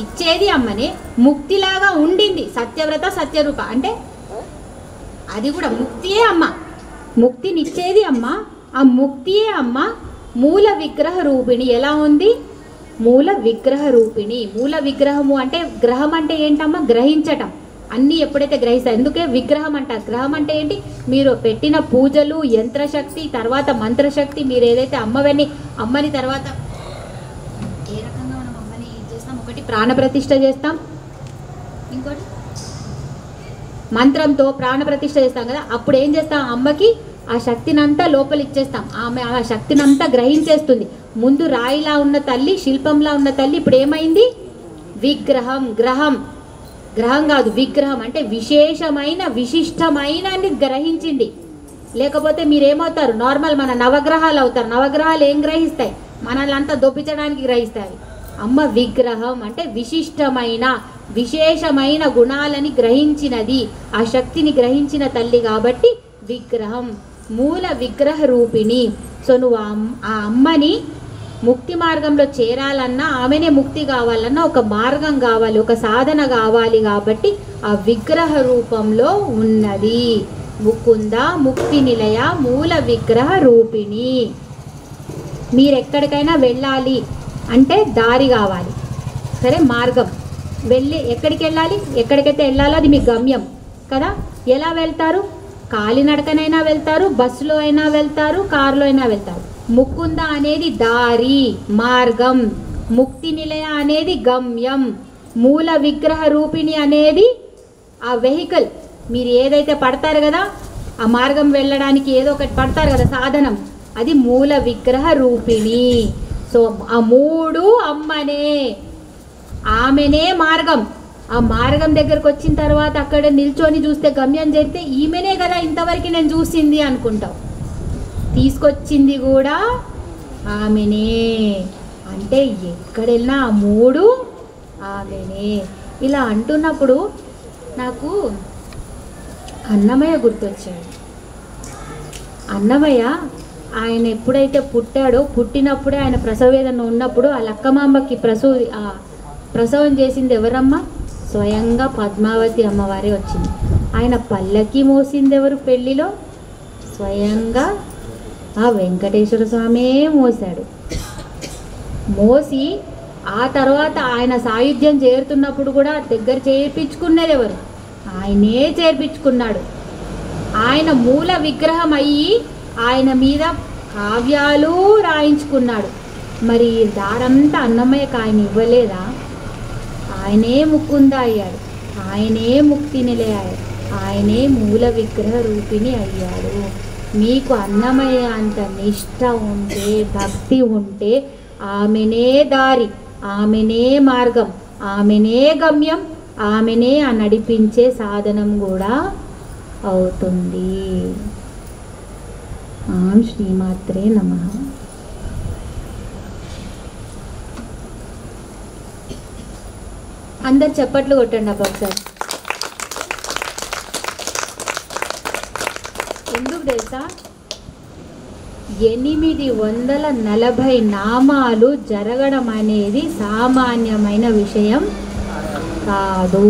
ఇచ్చేది అమ్మనే. ముక్తిలాగా ఉండింది సత్యవ్రత సత్యరూప అంటే అది కూడా ముక్తియే అమ్మ. ముక్తినిచ్చేది అమ్మ, ఆ ముక్తియే అమ్మ. మూల విగ్రహ రూపిణి ఎలా ఉంది? మూల విగ్రహ రూపిణి. మూల విగ్రహము అంటే గ్రహం అంటే ఏంటమ్మా? గ్రహించటం. అన్నీ ఎప్పుడైతే గ్రహిస్తాయి, అందుకే విగ్రహం అంటారు. గ్రహం అంటే ఏంటి? మీరు పెట్టిన పూజలు, యంత్రశక్తి, తర్వాత మంత్రశక్తి, మీరు ఏదైతే అమ్మని తర్వాత ఏ రకంగా మనం అమ్మని చేస్తాం? ఒకటి ప్రాణప్రతిష్ఠ చేస్తాం, ఇంకోటి మంత్రంతో ప్రాణప్రతిష్ఠ చేస్తాం కదా. అప్పుడు ఏం చేస్తాం? అమ్మకి ఆ శక్తినంతా లోపల ఇచ్చేస్తాం. ఆమె ఆ శక్తినంతా గ్రహించేస్తుంది. ముందు రాయిలా ఉన్న తల్లి, శిల్పంలా ఉన్న తల్లి ఇప్పుడు ఏమైంది? విగ్రహం. గ్రహం కాదు, విగ్రహం అంటే విశేషమైన విశిష్టమైన గ్రహించింది. లేకపోతే మీరేమవుతారు? నార్మల్ మన నవగ్రహాలు అవుతారు. నవగ్రహాలు ఏం గ్రహిస్తాయి? మనల్ని అంతా దొప్పించడానికి గ్రహిస్తాయి. అమ్మ విగ్రహం అంటే విశిష్టమైన విశేషమైన గుణాలని గ్రహించినది, ఆ శక్తిని గ్రహించిన తల్లి కాబట్టి విగ్రహం. మూల విగ్రహ రూపిణి. సో నువ్వు ఆ అమ్మని ముక్తి మార్గంలో చేరాలన్నా, ఆమెనే ముక్తి కావాలన్నా ఒక మార్గం కావాలి, ఒక సాధన కావాలి. కాబట్టి ఆ విగ్రహ రూపంలో ఉన్నది. ముకుంద ముక్తి నిలయ మూల విగ్రహ రూపిణి. మీరెక్కడికైనా వెళ్ళాలి అంటే దారి కావాలి, సరే, మార్గం. ఎక్కడికి వెళ్ళాలి? ఎక్కడికైతే వెళ్ళాలో అది మీ గమ్యం కదా. ఎలా వెళ్తారు? కాలినడకనైనా వెళ్తారు, బస్సులో అయినా వెళ్తారు, కారులో అయినా వెళ్తారు. ముకుంద అనేది దారి, మార్గం. ముక్తి నిలయ అనేది గమ్యం. మూల విగ్రహ రూపిణి అనేది ఆ వెహికల్. మీరు ఏదైతే పడతారు కదా, ఆ మార్గం వెళ్ళడానికి ఏదో ఒకటి పడతారు కదా, సాధనం, అది మూల విగ్రహ రూపిణి. సో ఆ మూడు అమ్మనే, ఆమెనే మార్గం. ఆ మార్గం దగ్గరకు వచ్చిన తర్వాత అక్కడ నిల్చొని చూస్తే గమ్యం చేరితే ఈమెనే కదా ఇంతవరకు నేను చూసింది అనుకుంటావు. తీసుకొచ్చింది కూడా ఆమెనే. అంటే ఎక్కడెళ్ళినా ఆ మూడు ఆమెనే. ఇలా అంటున్నప్పుడు నాకు అన్నమయ్య గుర్తొచ్చాడు. అన్నమయ్య ఆయన ఎప్పుడైతే పుట్టాడో, పుట్టినప్పుడే ఆయన ప్రసవేదన ఉన్నప్పుడు ఆ లక్కమాంబకి ప్రసవం చేసింది ఎవరమ్మా? స్వయంగా పద్మావతి అమ్మవారే వచ్చింది. ఆయన పల్లకి మోసింది ఎవరు పెళ్ళిలో? స్వయంగా ఆ వెంకటేశ్వర స్వామే మోసాడు. మోసి ఆ తర్వాత ఆయన సాయుధ్యం చేరుతున్నప్పుడు కూడా దగ్గర చేర్పించుకున్నది ఎవరు? ఆయనే చేర్పించుకున్నాడు. ఆయన మూల విగ్రహం అయ్యి ఆయన మీద కావ్యాలు రాయించుకున్నాడు. మరి దారంతా అన్నమయ్యకు ఆయన ఇవ్వలేదా? ఆయనే ముకుంద అయ్యాడు, ఆయనే ముక్తి నిలయాడు, ఆయనే మూల విగ్రహ రూపిణి అయ్యాడు. మీకు అన్నమయ్య అంత నిష్ట ఉంటే, భక్తి ఉంటే, ఆమెనే దారి, ఆమెనే మార్గం, ఆమెనే గమ్యం, ఆమెనే ఆ నడిపించే సాధనం కూడా అవుతుంది. ఓం శ్రీమాత్రే నమః. అందరు చప్పట్లు కొట్టండి అబ్బా ఒకసారి. ఎందుకు తెలుసా? 840 నామాలు జరగడం అనేది సామాన్యమైన విషయం కాదు.